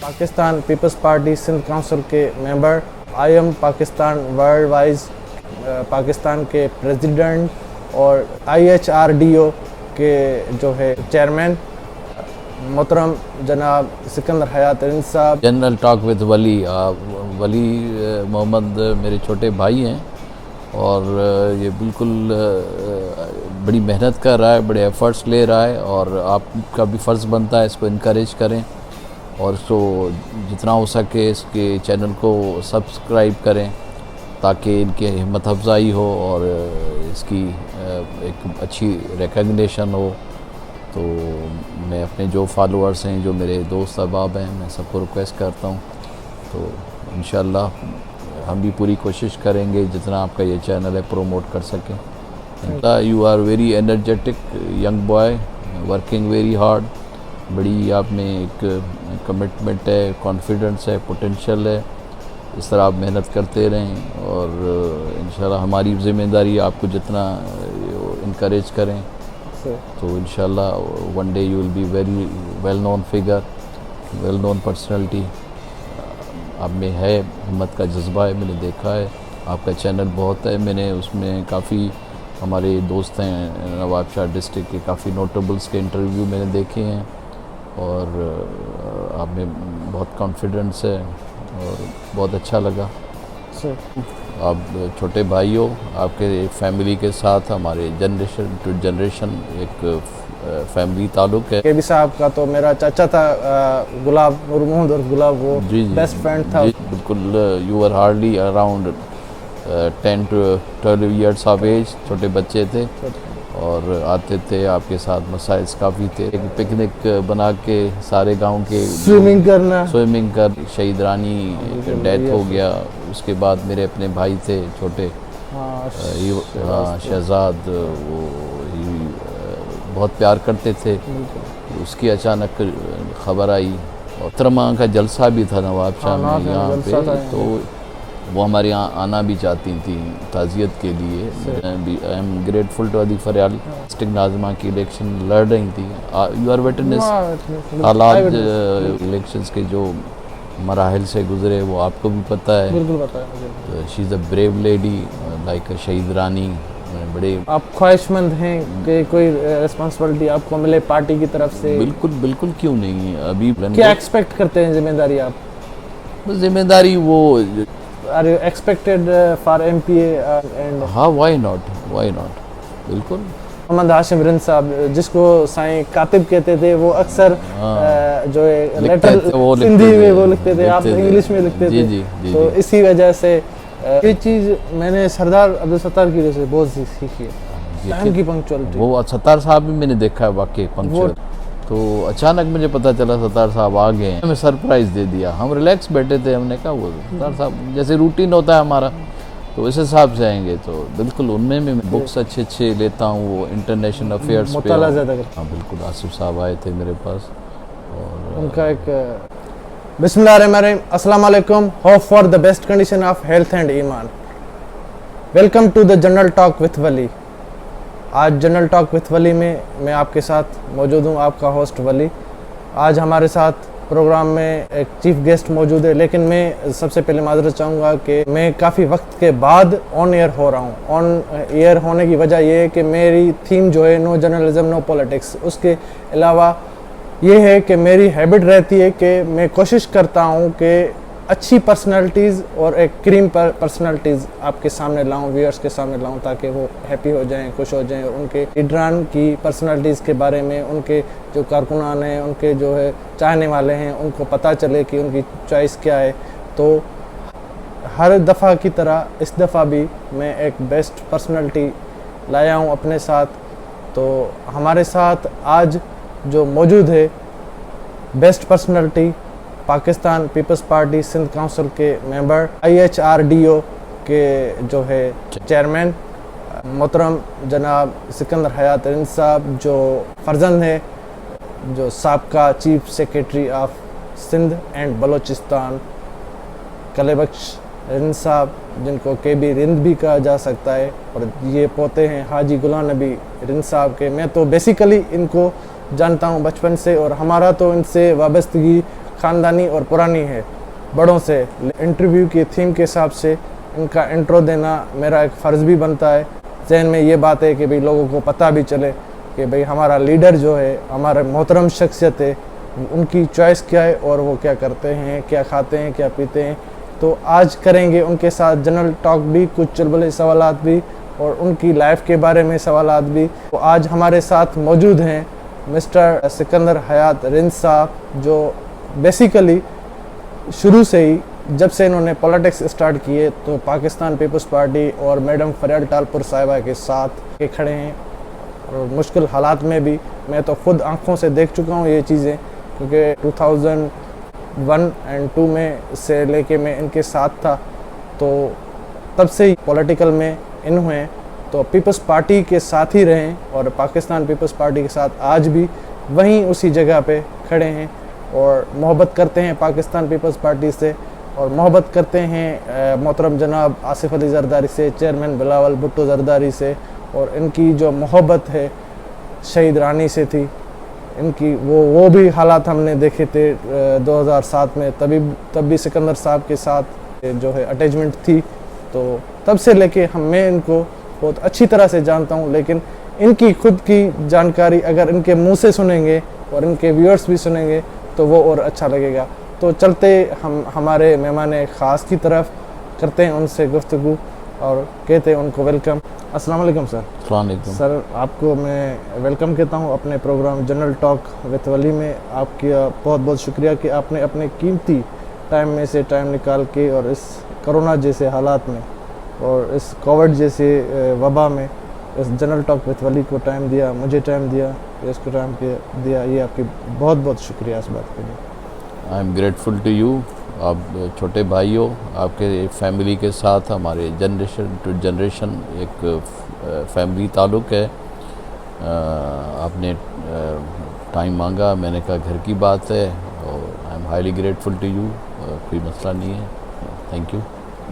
Pakistan peoples party Sindh council के member, I am Pakistan world wise Pakistan के president और IHRDO के जो है चेयरमैन मोहतरम जनाब सिकंदर हयात रिंद साहब। जनरल टॉक विद वली वली मोहम्मद मेरे छोटे भाई हैं और ये बिल्कुल बड़ी मेहनत कर रहा है, बड़े एफ़र्ट्स ले रहा है और आपका भी फ़र्ज़ बनता है इसको इनकरेज करें और इसको जितना हो सके इसके चैनल को सब्सक्राइब करें ताकि इनकी हिम्मत अफजाई हो और इसकी एक अच्छी रिकग्निशन हो। तो मैं अपने जो फॉलोअर्स हैं, जो मेरे दोस्त अहबाब हैं, मैं सबको रिक्वेस्ट करता हूँ तो इंशाअल्लाह हम भी पूरी कोशिश करेंगे जितना आपका ये चैनल है प्रमोट कर सकें। You are very energetic young boy, working very hard. बड़ी आप में एक कमिटमेंट है, कॉन्फिडेंस है, पोटेंशियल है। इस तरह आप मेहनत करते रहें और इंशाल्लाह हमारी ज़िम्मेदारी आपको जितना इनकरेज करें तो इंशाल्लाह one day you will be very well known figure, well known personality. आप में है, हिम्मत का जज्बा है, मैंने देखा है। आपका चैनल बहुत है, मैंने उसमें काफ़ी हमारे दोस्त हैं नवाबशाह डिस्ट्रिक्ट के काफ़ी नोटेबल्स के इंटरव्यू मैंने देखे हैं और आप में बहुत कॉन्फिडेंस है और बहुत अच्छा लगा। आप छोटे भाई हो, आपके एक फैमिली के साथ हमारे जनरेशन टू जनरेशन एक फैमिली ताल्लुक़ है। केबी साहब का तो मेरा चाचा था, गुलाब नूर मोहम्मद और गुलाब वो बेस्ट फ्रेंड था। बिल्कुल, you are hardly around 10 to 12 years of age, छोटे बच्चे थे और आते थे आपके साथ, मसाइल्स काफ़ी थे। एक पिकनिक बना के सारे गांव के स्विमिंग कर शहीद रानी डेथ हो गया। उसके बाद मेरे अपने भाई थे छोटे, शहजाद, वो बहुत प्यार करते थे। उसकी अचानक खबर आई और तरमा का जलसा भी था नवाबशाह में यहाँ पे, तो वो हमारे यहाँ आना भी चाहती थी ताज़ियत के लिए। I am grateful to Adi Fariyal district Nazima की इलेक्शन लड़ रही थी। यू आर विटनेस हालात इलेक्शंस के जो मराहल से गुजरे वो आपको भी पता है। बिल्कुल पता है मुझे। She is a brave lady like शहीद रानी। बड़े आप ख्वाहिशमंद हैं कि कोई रिस्पांसिबिलिटी आपको मिले पार्टी की तरफ से? बिल्कुल बिल्कुल, क्यों नहीं। अभी क्या एक्सपेक्ट करते हैं जिम्मेदारी आप? जिम्मेदारी वो Are you expected for MPA and? हाँ, why not, बिल्कुल। मोहम्मद हाशिम रिंद साहब, जिसको साईं कातिब कहते थे, वो अक्सर जो है लेटर हिंदी में वो लिखते थे, आप इंग्लिश में लिखते थे। जी, तो इसी वजह से ये चीज़ मैंने सरदार अब्दुल सत्तार की वजह से बहुत सीखी है, टाइम की पंक्चुअलिटी। वो सत्तार साहब भी मैंने देखा है वाकई पंक्चुअल। तो अचानक मुझे पता चला सत्तार साहब आ गए, हमें सरप्राइज़ दे दिया। हम रिलैक्स बैठे थे, हमने कहा वो सत्तार साहब जैसे रूटीन होता है हमारा तो इस हिसाब से आएंगे। तो बिल्कुल उनमें मैं बुक्स अच्छे लेता हूँ, वो इंटरनेशनल अफेयर्स पे। हाँ बिल्कुल, आसिफ साहब आए थे मेरे पास और उनका एक बिस्मिल्लाहिर्रहमानिर्रहीम, अस्सलाम वालेकुम, hope for the best condition of health and ईमान। Welcome to the general talk with Wali. आज जनरल टॉक विथ वली में मैं आपके साथ मौजूद हूँ, आपका होस्ट वली। आज हमारे साथ प्रोग्राम में एक चीफ गेस्ट मौजूद है, लेकिन मैं सबसे पहले माजरत चाहूँगा कि मैं काफ़ी वक्त के बाद ऑन एयर हो रहा हूँ। ऑन एयर होने की वजह यह है कि मेरी थीम जो है नो जर्नलिज्म नो पॉलिटिक्स। उसके अलावा ये है कि मेरी हैबिट रहती है कि मैं कोशिश करता हूँ कि अच्छी पर्सनालिटीज़ और एक क्रीम पर्सनालिटीज़ आपके सामने लाऊं, व्यूअर्स के सामने लाऊं, ताकि वो हैप्पी हो जाएं, खुश हो जाएं और उनके लीडरान की पर्सनालिटीज़ के बारे में, उनके जो कारकुनान हैं, उनके जो है चाहने वाले हैं, उनको पता चले कि उनकी चॉइस क्या है। तो हर दफ़ा की तरह इस दफ़ा भी मैं एक बेस्ट पर्सनालिटी लाया हूँ अपने साथ। तो हमारे साथ आज जो मौजूद है best personality Pakistan peoples party Sindh council के मेंबर, IHRDO के जो है चेयरमैन मोहतरम जनाब सिकंदर हयात रिंद साहब, जो फर्जंद है जो साबका chief secretary of Sindh and Balochistan, Kalebakhsh Rind साहब, जिनको KB रिंद भी कहा जा सकता है, और ये पोते हैं हाजी गुलाम नबी रिंद साहब के। मैं तो बेसिकली इनको जानता हूँ बचपन से और हमारा तो इनसे वाबस्तगी ख़ानदानी और पुरानी है बड़ों से। इंटरव्यू के थीम के हिसाब से इनका इंट्रो देना मेरा एक फ़र्ज़ भी बनता है। जहन में ये बात है कि भाई लोगों को पता भी चले कि भाई हमारा लीडर जो है, हमारा मोहतरम शख्सियत है, उनकी चॉइस क्या है और वो क्या करते हैं, क्या खाते हैं, क्या पीते हैं। तो आज करेंगे उनके साथ जनरल टॉक भी, कुछ चुलबुले सवालात भी और उनकी लाइफ के बारे में सवालात भी। तो आज हमारे साथ मौजूद हैं मिस्टर सिकंदर हयात रिंद साहब, जो बेसिकली शुरू से ही जब से इन्होंने पॉलिटिक्स स्टार्ट किए तो पाकिस्तान पीपल्स पार्टी और मैडम फरियाद टालपुर साहिबा के साथ के खड़े हैं। और मुश्किल हालात में भी मैं तो ख़ुद आँखों से देख चुका हूँ ये चीज़ें, क्योंकि 2001 और 2 में से लेके मैं इनके साथ था। तो तब से ही पॉलिटिकल में इन हुए, तो पीपल्स पार्टी के साथ ही रहें और पाकिस्तान पीपल्स पार्टी के साथ आज भी वहीं उसी जगह पे खड़े हैं और मोहब्बत करते हैं पाकिस्तान पीपल्स पार्टी से और मोहब्बत करते हैं मोहतरम जनाब आसिफ अली जरदारी से, चेयरमैन बिलावल भुट्टो जरदारी से। और इनकी जो मोहब्बत है शहीद रानी से थी, इनकी वो भी हालात हमने देखे थे 2007 में। तब भी सिकंदर साहब के साथ जो है अटैचमेंट थी। तो तब से लेके मैं इनको बहुत अच्छी तरह से जानता हूँ, लेकिन इनकी खुद की जानकारी अगर इनके मुंह से सुनेंगे और इनके व्यूअर्स भी सुनेंगे तो वो और अच्छा लगेगा। तो चलते हम हमारे मेहमान ख़ास की तरफ करते हैं उनसे गुफ्तगू और कहते हैं उनको वेलकम। अस्सलाम वालेकुम सर। अस्सलाम वालेकुम। सर, आपको मैं वेलकम कहता हूँ अपने प्रोग्राम जनरल टॉक विद वली में। आपका बहुत बहुत शुक्रिया कि आपने अपने कीमती टाइम में से टाइम निकाल के और इस कोरोना जैसे हालात में और इस कोविड जैसे वबा में इस जनरल टॉक विद वली को टाइम दिया, मुझे टाइम दिया, इसको टाइम दिया। ये आपकी बहुत बहुत शुक्रिया इस बात के लिए। I am grateful to you. आप छोटे भाई हो, आपके फैमिली के साथ हमारे जनरेशन टू जनरेशन एक फैमिली ताल्लुक़ है। आपने टाइम मांगा, मैंने कहा घर की बात है और I am highly grateful to you. कोई मसला नहीं है, थैंक यू।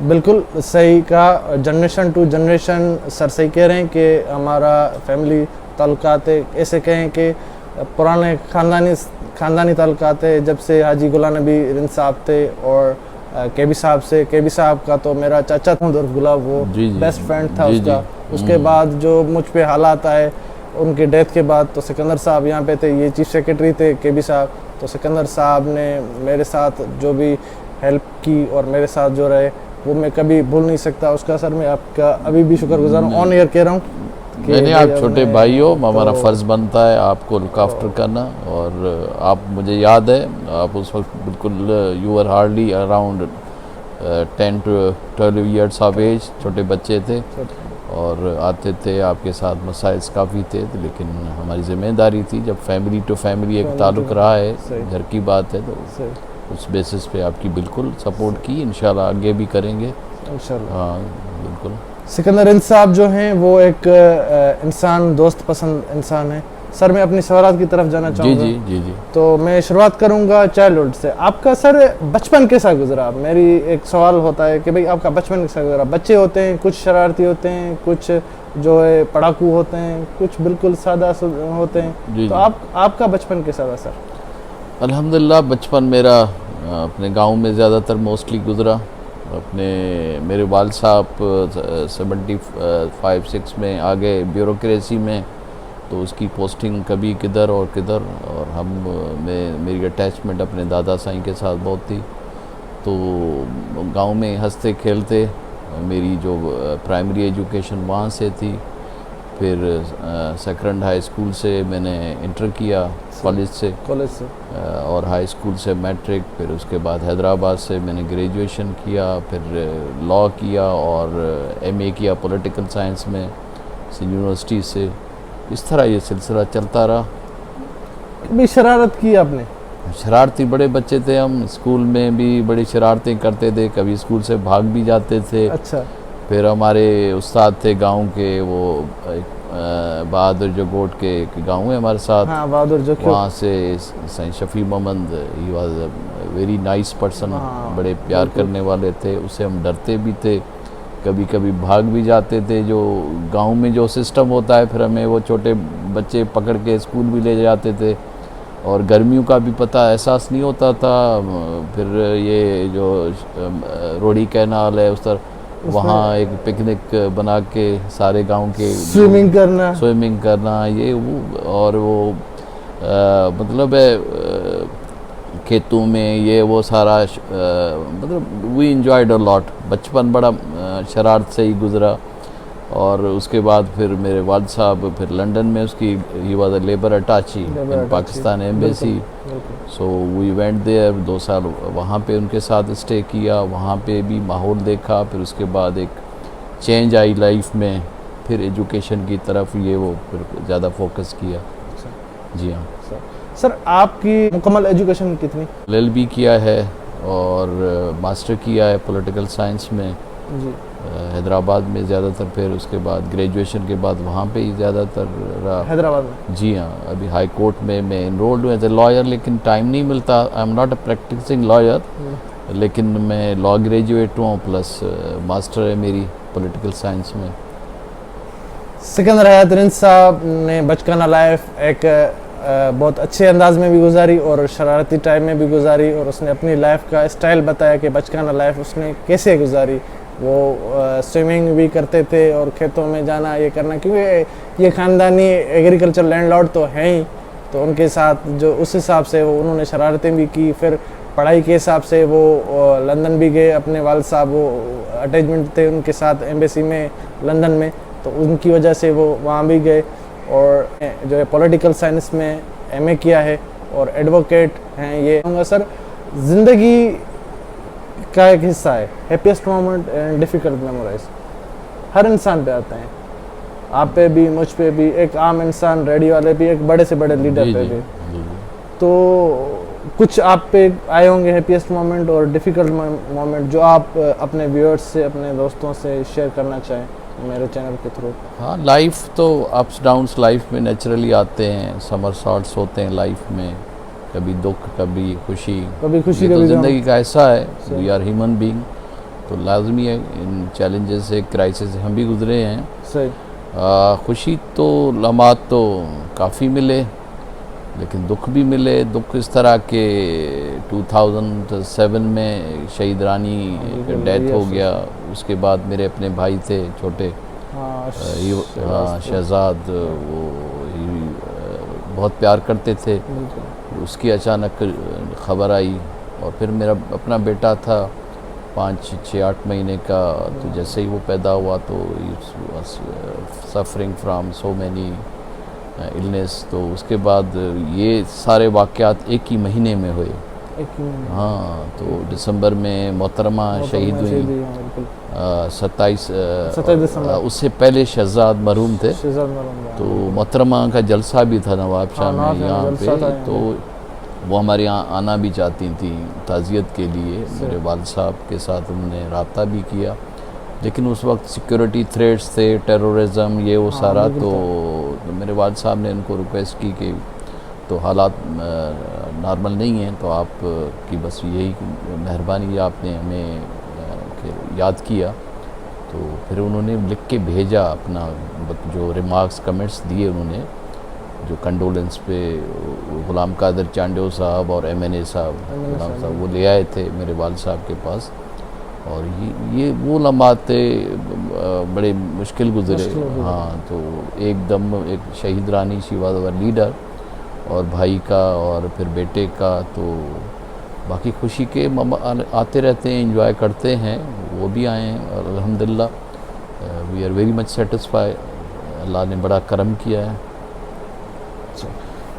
बिल्कुल सही कहा, जनरेशन टू जनरेशन सर सही कह रहे हैं कि हमारा फैमिली ताल्लुकात है। ऐसे कहें कि पुराने ख़ानदानी ताल्लुकात है, जब से हाजी गुलाम नबी रिंद साहब थे और केबी साहब से। केबी साहब का तो मेरा चाचा था उर्फ गुलाब, वो बेस्ट फ्रेंड था उसका। उसके बाद जो मुझ पे हालात आए उनके डेथ के बाद, तो सिकंदर साहब यहाँ पे थे, ये चीफ सेक्रेटरी थे केबी साहब। तो सिकंदर साहब ने मेरे साथ जो भी हेल्प की और मेरे साथ जो रहे वो मैं कभी भूल नहीं सकता उसका। सर मैं आपका अभी भी शुक्रगुजार हूँ, ऑन एयर कह रहा हूँ। नहीं, आप छोटे भाई हो, हमारा फ़र्ज़ बनता है आपको लुक आफ्टर करना। और आप, मुझे याद है आप उस वक्त बिल्कुल you are hardly around 10 to 12 years of age, छोटे बच्चे थे और आते थे आपके साथ। मसाइल्स काफ़ी थे, लेकिन हमारी ज़िम्मेदारी थी, जब फैमिली टू फैमिली एक ताल्लुक़ रहा है, घर की बात है, तो उस बेसिस पे आपकी बिल्कुल सपोर्ट की, इंशाल्लाह आगे भी करेंगे इंशाल्लाह। हाँ बिल्कुल। सिकंदर रिंद साहब जो हैं वो एक इंसान, दोस्त पसंद इंसान है। सर मैं अपनी सवालात की तरफ जाना चाहूँगा। जी जी जी जी। तो मैं शुरुआत करूँगा चाइल्डहुड से। आपका सर बचपन कैसा गुजरा? मेरी एक सवाल होता है कि भाई आपका बचपन कैसा गुजरा? बच्चे होते हैं, कुछ शरारती होते हैं, कुछ जो है पढ़ाकू होते हैं, कुछ बिल्कुल सादा होते हैं। तो आपका बचपन कैसा था सर? अल्हम्दुलिल्लाह बचपन मेरा अपने गांव में ज़्यादातर मोस्टली गुज़रा। मेरे वाल साहब 75-6 में आ गए ब्यूरोक्रेसी में, तो उसकी पोस्टिंग कभी किधर और किधर। और मेरी अटैचमेंट अपने दादा साईं के साथ बहुत थी, तो गांव में हंसते खेलते मेरी जो प्राइमरी एजुकेशन वहाँ से थी। फिर सेकंड हाई स्कूल से मैंने इंटर किया कॉलेज से और हाई स्कूल से मैट्रिक। फिर उसके बाद हैदराबाद से मैंने ग्रेजुएशन किया, फिर लॉ किया और एमए किया पॉलिटिकल साइंस में यूनिवर्सिटी से। इस तरह ये सिलसिला चलता रहा। कभी शरारत की आपने? शरारती बड़े बच्चे थे हम, स्कूल में भी बड़ी शरारतें करते थे, कभी स्कूल से भाग भी जाते थे। अच्छा। फिर हमारे उस्ताद थे गांव के, वो बहादुर जोगोट के एक गांव है हमारे साथ। हाँ, बहादुर जोगोट। वहाँ से Sain Shafi Mohammad, he was a very nice person, बड़े प्यार करने वाले थे। उससे हम डरते भी थे, कभी कभी भाग भी जाते थे। जो गांव में जो सिस्टम होता है, फिर हमें वो छोटे बच्चे पकड़ के स्कूल भी ले जाते थे। और गर्मियों का भी पता एहसास नहीं होता था। फिर ये जो रोडी कैनाल है उस तरफ, वहाँ एक पिकनिक बना के सारे गांव के स्विमिंग करना ये वो, और वो मतलब है खेतों में ये वो सारा मतलब वी इंजॉयड अ लॉट। बचपन बड़ा शरारत से ही गुजरा। और उसके बाद फिर मेरे वालिद साहब फिर लंदन में उसकी he was a labour attache in Pakistan embassy. So we went there, 2 साल वहाँ पे उनके साथ स्टे किया, वहाँ पे भी माहौल देखा। फिर उसके बाद एक चेंज आई लाइफ में, फिर एजुकेशन की तरफ ये वो फिर ज़्यादा फोकस किया। जी हाँ सर, आपकी मुकम्मल एजुकेशन कितनी? LLB किया है और मास्टर किया है पॉलिटिकल साइंस में जी हैदराबाद में ज़्यादातर। फिर उसके बाद ग्रेजुएशन के बाद वहाँ पे ही ज़्यादातर रहा हैदराबाद में। जी हाँ, अभी हाई कोर्ट में मैं इनरोल्ड हूँ एज ए लॉयर, लेकिन टाइम नहीं मिलता। I am not a practicing lawyer, लेकिन मैं लॉ ग्रेजुएट हूँ प्लस मास्टर है मेरी पॉलिटिकल साइंस में। सिकंदर हयात रिंस साहब ने बचकाना लाइफ एक बहुत अच्छे अंदाज में भी गुजारी और शरारती टाइम में भी गुजारी, और उसने अपनी लाइफ का स्टाइल बताया कि बचकाना लाइफ उसने कैसे गुजारी। वो स्विमिंग भी करते थे और खेतों में जाना ये करना, क्योंकि ये ख़ानदानी एग्रीकल्चर लैंडलॉर्ड तो हैं ही, तो उनके साथ जो उस हिसाब से वो उन्होंने शरारतें भी की। फिर पढ़ाई के हिसाब से वो लंदन भी गए, अपने वालिद साहब वो अटैचमेंट थे उनके साथ एम्बेसी में लंदन में, तो उनकी वजह से वो वहाँ भी गए। और जो है पॉलिटिकल साइंस में MA किया है और एडवोकेट हैं। ये कहूँगा सर, ज़िंदगी का एक हिस्सा है, happiest moment and difficult memories हर इंसान पे आते हैं, आप पे भी, मुझ पे भी, एक आम इंसान, रेडियो वाले भी, एक बड़े से बड़े लीडर पे भी। तो कुछ आप पे आए होंगे हैप्पीएस्ट मोमेंट और डिफ़िकल्ट मोमेंट जो आप अपने व्यूअर्स से, अपने दोस्तों से शेयर करना चाहें मेरे चैनल के थ्रू। हाँ, लाइफ तो अप्स डाउन्स लाइफ में नेचुरली आते हैं, समरसॉट्स होते हैं लाइफ में, कभी दुख कभी खुशी कभी तो ज़िंदगी का ऐसा है। वी आर ह्यूमन बीइंग, तो लाजमी है इन चैलेंजेस से, क्राइसिस से हम भी गुजरे हैं। सही। खुशी तो लम्हात तो काफ़ी मिले, लेकिन दुख भी मिले। दुख इस तरह के 2007 में शहीद रानी का डेथ हो गया। उसके बाद मेरे अपने भाई थे छोटे, शहजाद, वो बहुत प्यार करते थे। उसकी अचानक ख़बर आई। और फिर मेरा अपना बेटा था 5, 6, 8 महीने का, तो जैसे ही वो पैदा हुआ तो suffering from so many illness. तो उसके बाद ये सारे वाक़यात एक ही महीने में हुए। हाँ, तो दिसंबर में मोहतरमा शहीद हुई, 27 दिसंबर। उससे पहले शहजाद मरहूम थे, तो मोहतरमा का जलसा भी था नवाब शाह में यहाँ पे, तो वो हमारे यहाँ आना भी चाहती थी ताज़ियत के लिए। मेरे वालिद साहब के साथ उन्होंने रब्ता भी किया, लेकिन उस वक्त सिक्योरिटी थ्रेट्स थे, टेररिज्म, ये वो सारा। तो मेरे वालिद साहब ने उनको रिक्वेस्ट की कि तो हालात नॉर्मल नहीं हैं, तो आप की बस यही मेहरबानी, आपने हमें याद किया। तो फिर उन्होंने लिख के भेजा अपना जो रिमार्क्स कमेंट्स दिए उन्होंने, जो कंडोलेंस पे गुलाम कादिर चांडियो साहब और MNA साहब वो ले आए थे मेरे वालिद साहब के पास। और ये वो लम्हात थे, बड़े मुश्किल गुजरे। हाँ, तो एकदम एक शहीद रानी, शी वाज आवर लीडर, और भाई का और फिर बेटे का। तो बाकी खुशी के आते रहते हैं, एंजॉय करते हैं, वो भी आए हैं और अल्हम्दुलिल्लाह we are very much satisfy. अल्लाह ने बड़ा करम किया है।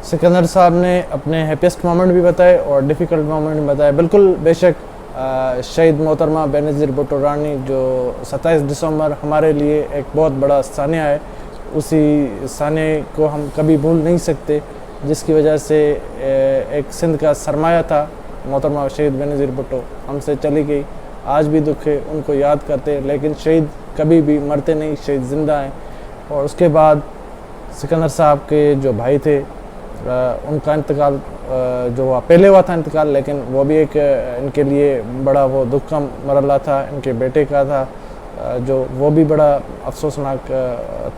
सिकंदर साहब ने अपने हैप्पीएस्ट मोमेंट भी बताए और डिफ़िकल्ट मोमेंट भी बताए। बिल्कुल बेशक शहीद मोहतरमा बेनज़ीर भुट्टो रानी जो 27 दिसंबर हमारे लिए एक बहुत बड़ा सानिया है, उसी सानिया को हम कभी भूल नहीं सकते, जिसकी वजह से एक सिंध का सरमाया था मोहतरमा शहीद बेनज़ीर भुट्टो हमसे चली गई। आज भी दुख है, उनको याद करते हैं, लेकिन शहीद कभी भी मरते नहीं, शहीद ज़िंदा हैं। और उसके बाद सिकंदर साहब के जो भाई थे, उनका इंतकाल जो हुआ, पहले हुआ था इंतकाल, लेकिन वो भी एक इनके लिए बड़ा वो दुख का मरला था। इनके बेटे का था जो वो भी बड़ा अफसोसनाक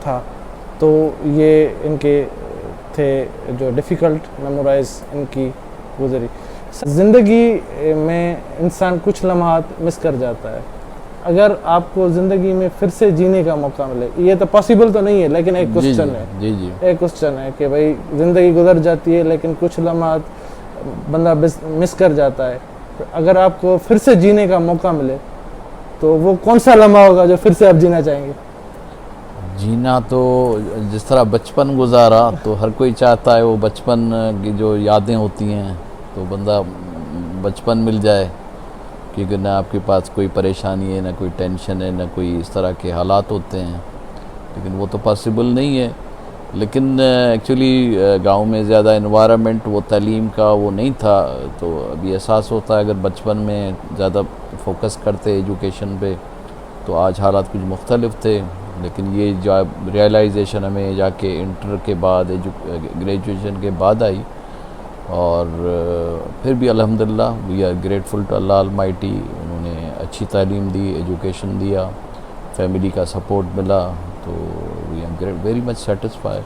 था। तो ये इनके थे जो डिफ़िकल्ट मेमोराइज इनकी गुजरी। ज़िंदगी में इंसान कुछ लम्हात मिस कर जाता है। अगर आपको ज़िंदगी में फिर से जीने का मौका मिले, ये तो पॉसिबल तो नहीं है, लेकिन एक क्वेश्चन है, जी एक क्वेश्चन है कि भाई ज़िंदगी गुजर जाती है लेकिन कुछ लम्हात बंदा मिस कर जाता है। तो अगर आपको फिर से जीने का मौका मिले तो वो कौन सा लम्हा होगा जो फिर से आप जीना चाहेंगे? जीना तो जिस तरह बचपन गुजारा तो हर कोई चाहता है वो बचपन की जो यादें होती हैं तो बंदा बचपन मिल जाए, क्योंकि ना आपके पास कोई परेशानी है, ना कोई टेंशन है, ना कोई इस तरह के हालात होते हैं। लेकिन वो तो पॉसिबल नहीं है। लेकिन एक्चुअली गांव में ज़्यादा इन्वायरमेंट वो तालीम का वो नहीं था, तो अभी एहसास होता है अगर बचपन में ज़्यादा फोकस करते एजुकेशन पे तो आज हालात कुछ मुख्तलिफ थे। लेकिन ये जो रियलाइजेशन हमें जाके इंटर के बाद ग्रेजुएशन के बाद आई, और फिर भी अल्हम्दुलिल्लाह we are grateful to Allah almighty. उन्होंने अच्छी तालीम दी, एजुकेशन दिया, फैमिली का सपोर्ट मिला, तो we are very much satisfied.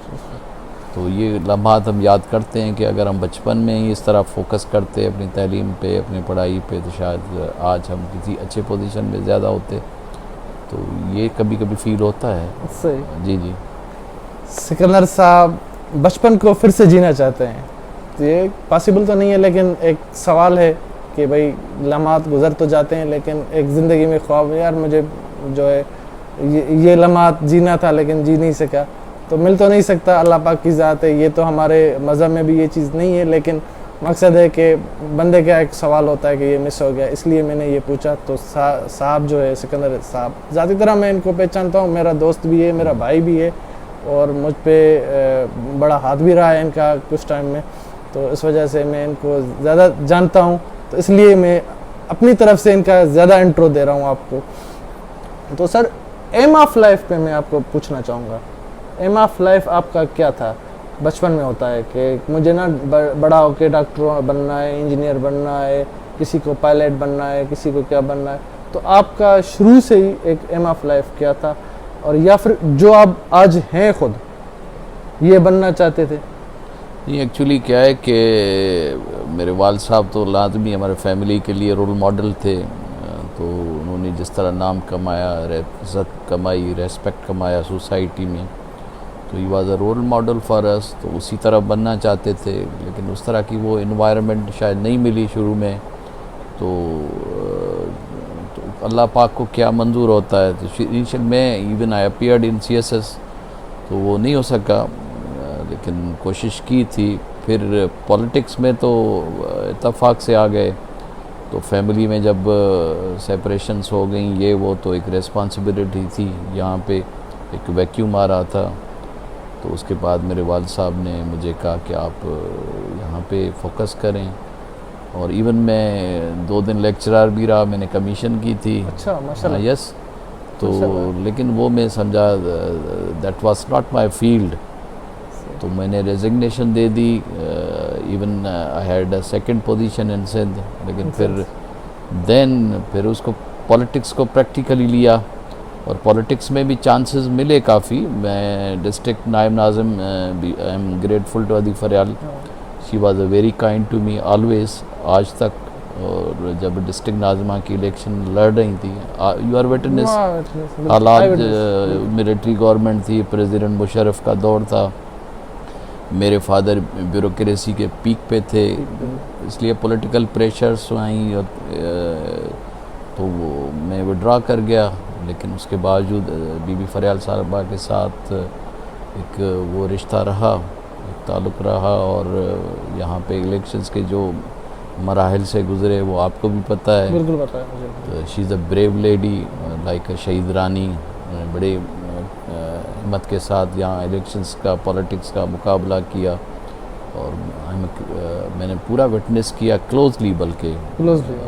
तो ये लम्हात हम याद करते हैं कि अगर हम बचपन में ही इस तरह फोकस करते अपनी तालीम पे, अपनी पढ़ाई पे, तो शायद आज हम किसी अच्छे पोजीशन में ज़्यादा होते। तो ये कभी कभी फील होता है। सही। जी जी। सिकंदर साहब बचपन को फिर से जीना चाहते हैं, तो ये पॉसिबल तो नहीं है, लेकिन एक सवाल है कि भाई लम्हात गुजर तो जाते हैं, लेकिन एक ज़िंदगी में ख्वाब यार मुझे जो है ये लम्हात जीना था लेकिन जी नहीं सका, तो मिल तो नहीं सकता, अल्लाह पाक की ज़ात है। ये तो हमारे मज़हब में भी ये चीज़ नहीं है, लेकिन मकसद है कि बंदे का एक सवाल होता है कि ये मिस हो गया, इसलिए मैंने ये पूछा। तो साहब जो है सिकंदर साहब, ज़ाती तरह मैं इनको पहचानता हूँ, मेरा दोस्त भी है, मेरा भाई भी है, और मुझ पे बड़ा हाथ भी रहा है इनका कुछ टाइम में, तो इस वजह से मैं इनको ज़्यादा जानता हूँ, तो इसलिए मैं अपनी तरफ से इनका ज़्यादा इंट्रो दे रहा हूँ आपको। तो सर एम ऑफ लाइफ पे मैं आपको पूछना चाहूँगा, एम ऑफ लाइफ आपका क्या था? बचपन में होता है कि मुझे ना बड़ा होके डॉक्टर बनना है, इंजीनियर बनना है, किसी को पायलट बनना है, किसी को क्या बनना है, तो आपका शुरू से ही एक एम ऑफ लाइफ क्या था? और या फिर जो आप आज हैं खुद ये बनना चाहते थे? ये एक्चुअली क्या है कि मेरे वाल साहब तो लाजमी हमारे फैमिली के लिए रोल मॉडल थे। तो उन्होंने जिस तरह नाम कमाया, इज़्ज़त कमाई, रेस्पेक्ट कमाया सोसाइटी में, तो he was a role model for us. तो उसी तरह बनना चाहते थे, लेकिन उस तरह की वो इन्वायरमेंट शायद नहीं मिली शुरू में। तो अल्लाह पाक को क्या मंजूर होता है। तो इनिशियल में even I appeared in CSS, तो वो नहीं हो सका, लेकिन कोशिश की थी। फिर पॉलिटिक्स में तो इत्तफाक से आ गए। तो फैमिली में जब सेपरेशंस हो गई ये वो, तो एक रिस्पॉन्सिबिलिटी थी, यहाँ पे एक वैक्यूम आ रहा था। तो उसके बाद मेरे वालिद साहब ने मुझे कहा कि आप यहाँ पे फोकस करें, और इवन मैं 2 दिन लेक्चरर भी रहा, मैंने कमीशन की थी। अच्छा, माशाल्लाह। यस। तो लेकिन वो मैं समझा that was not my field, तो मैंने रेजिग्नेशन दे दी। Even I had a second position in Sindh, लेकिन फिर उसको पॉलिटिक्स को प्रैक्टिकली लिया, और पॉलिटिक्स में भी चांसेस मिले काफ़ी। मैं डिस्ट्रिक्ट नायब नाज़िम, I am grateful to Adi Faryal, she was a very kind to me always, आज तक। और जब डिस्ट्रिक्ट नाज़िमा की इलेक्शन लड़ रही थी, यू आर विटनेस, हालात मिलिट्री गवर्नमेंट थी, प्रेसिडेंट मुशर्रफ का दौर था, मेरे फादर ब्यूरोक्रेसी के पीक पे थे, इसलिए पॉलिटिकल प्रेशर्स आई, और तो वो मैं विड्रॉ कर गया। लेकिन उसके बावजूद बीबी फरियाल साहबा के साथ एक वो रिश्ता रहा, एक ताल्लुक़ रहा, और यहाँ पे इलेक्शंस के जो मराहल से गुज़रे वो आपको भी पता है। बिल्कुल पता है मुझे। She is a brave lady, like शहीद रानी, बड़े हिम्मत के साथ यहाँ इलेक्शंस का, पॉलिटिक्स का मुकाबला किया, और मैंने पूरा विटनेस किया क्लोजली, बल्कि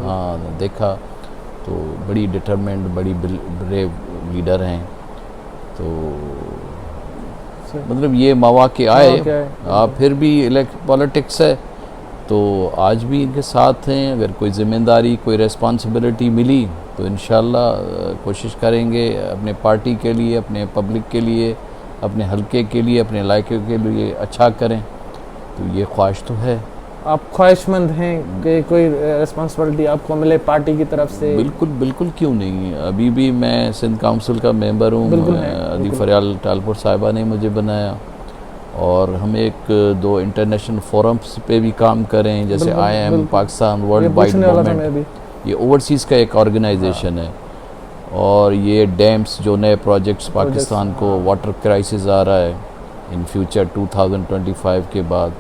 हाँ देखा। तो बड़ी डिटरमेंट, बड़ी ब्रेव लीडर हैं। तो मतलब ये मौके आए, फिर भी पॉलिटिक्स है, तो आज भी इनके साथ हैं। अगर कोई ज़िम्मेदारी, कोई रिस्पॉन्सिबिलिटी मिली तो इंशाल्लाह कोशिश करेंगे अपने पार्टी के लिए, अपने पब्लिक के लिए, अपने हलके के लिए, अपने इलाके के लिए अच्छा करें, तो ये ख्वाहिश तो है। आप ख्वाहिशमंद हैं कि कोई रिस्पांसिबिलिटी आपको मिले पार्टी की तरफ से? बिल्कुल बिल्कुल, क्यों नहीं। अभी भी मैं सिंध काउंसिल का मेंबर हूँ। बिल्कुल है, अदी बिल्कुल। फरियाल टालपुर साहिबा ने मुझे बनाया, और हम एक दो इंटरनेशनल फोरम्स पे भी काम करें, जैसे बिल्कुल, IIM बिल्कुल। पाकिस्तान ये वर्ल्ड वाइड पूछने वाला था मैं मूवमेंट, भी। ये ओवरसीज़ का एक ऑर्गेनाइजेशन है। और ये डैम्स जो नए प्रोजेक्ट्स पाकिस्तान को, वाटर क्राइसिस आ रहा है इन फ्यूचर 2025 के बाद,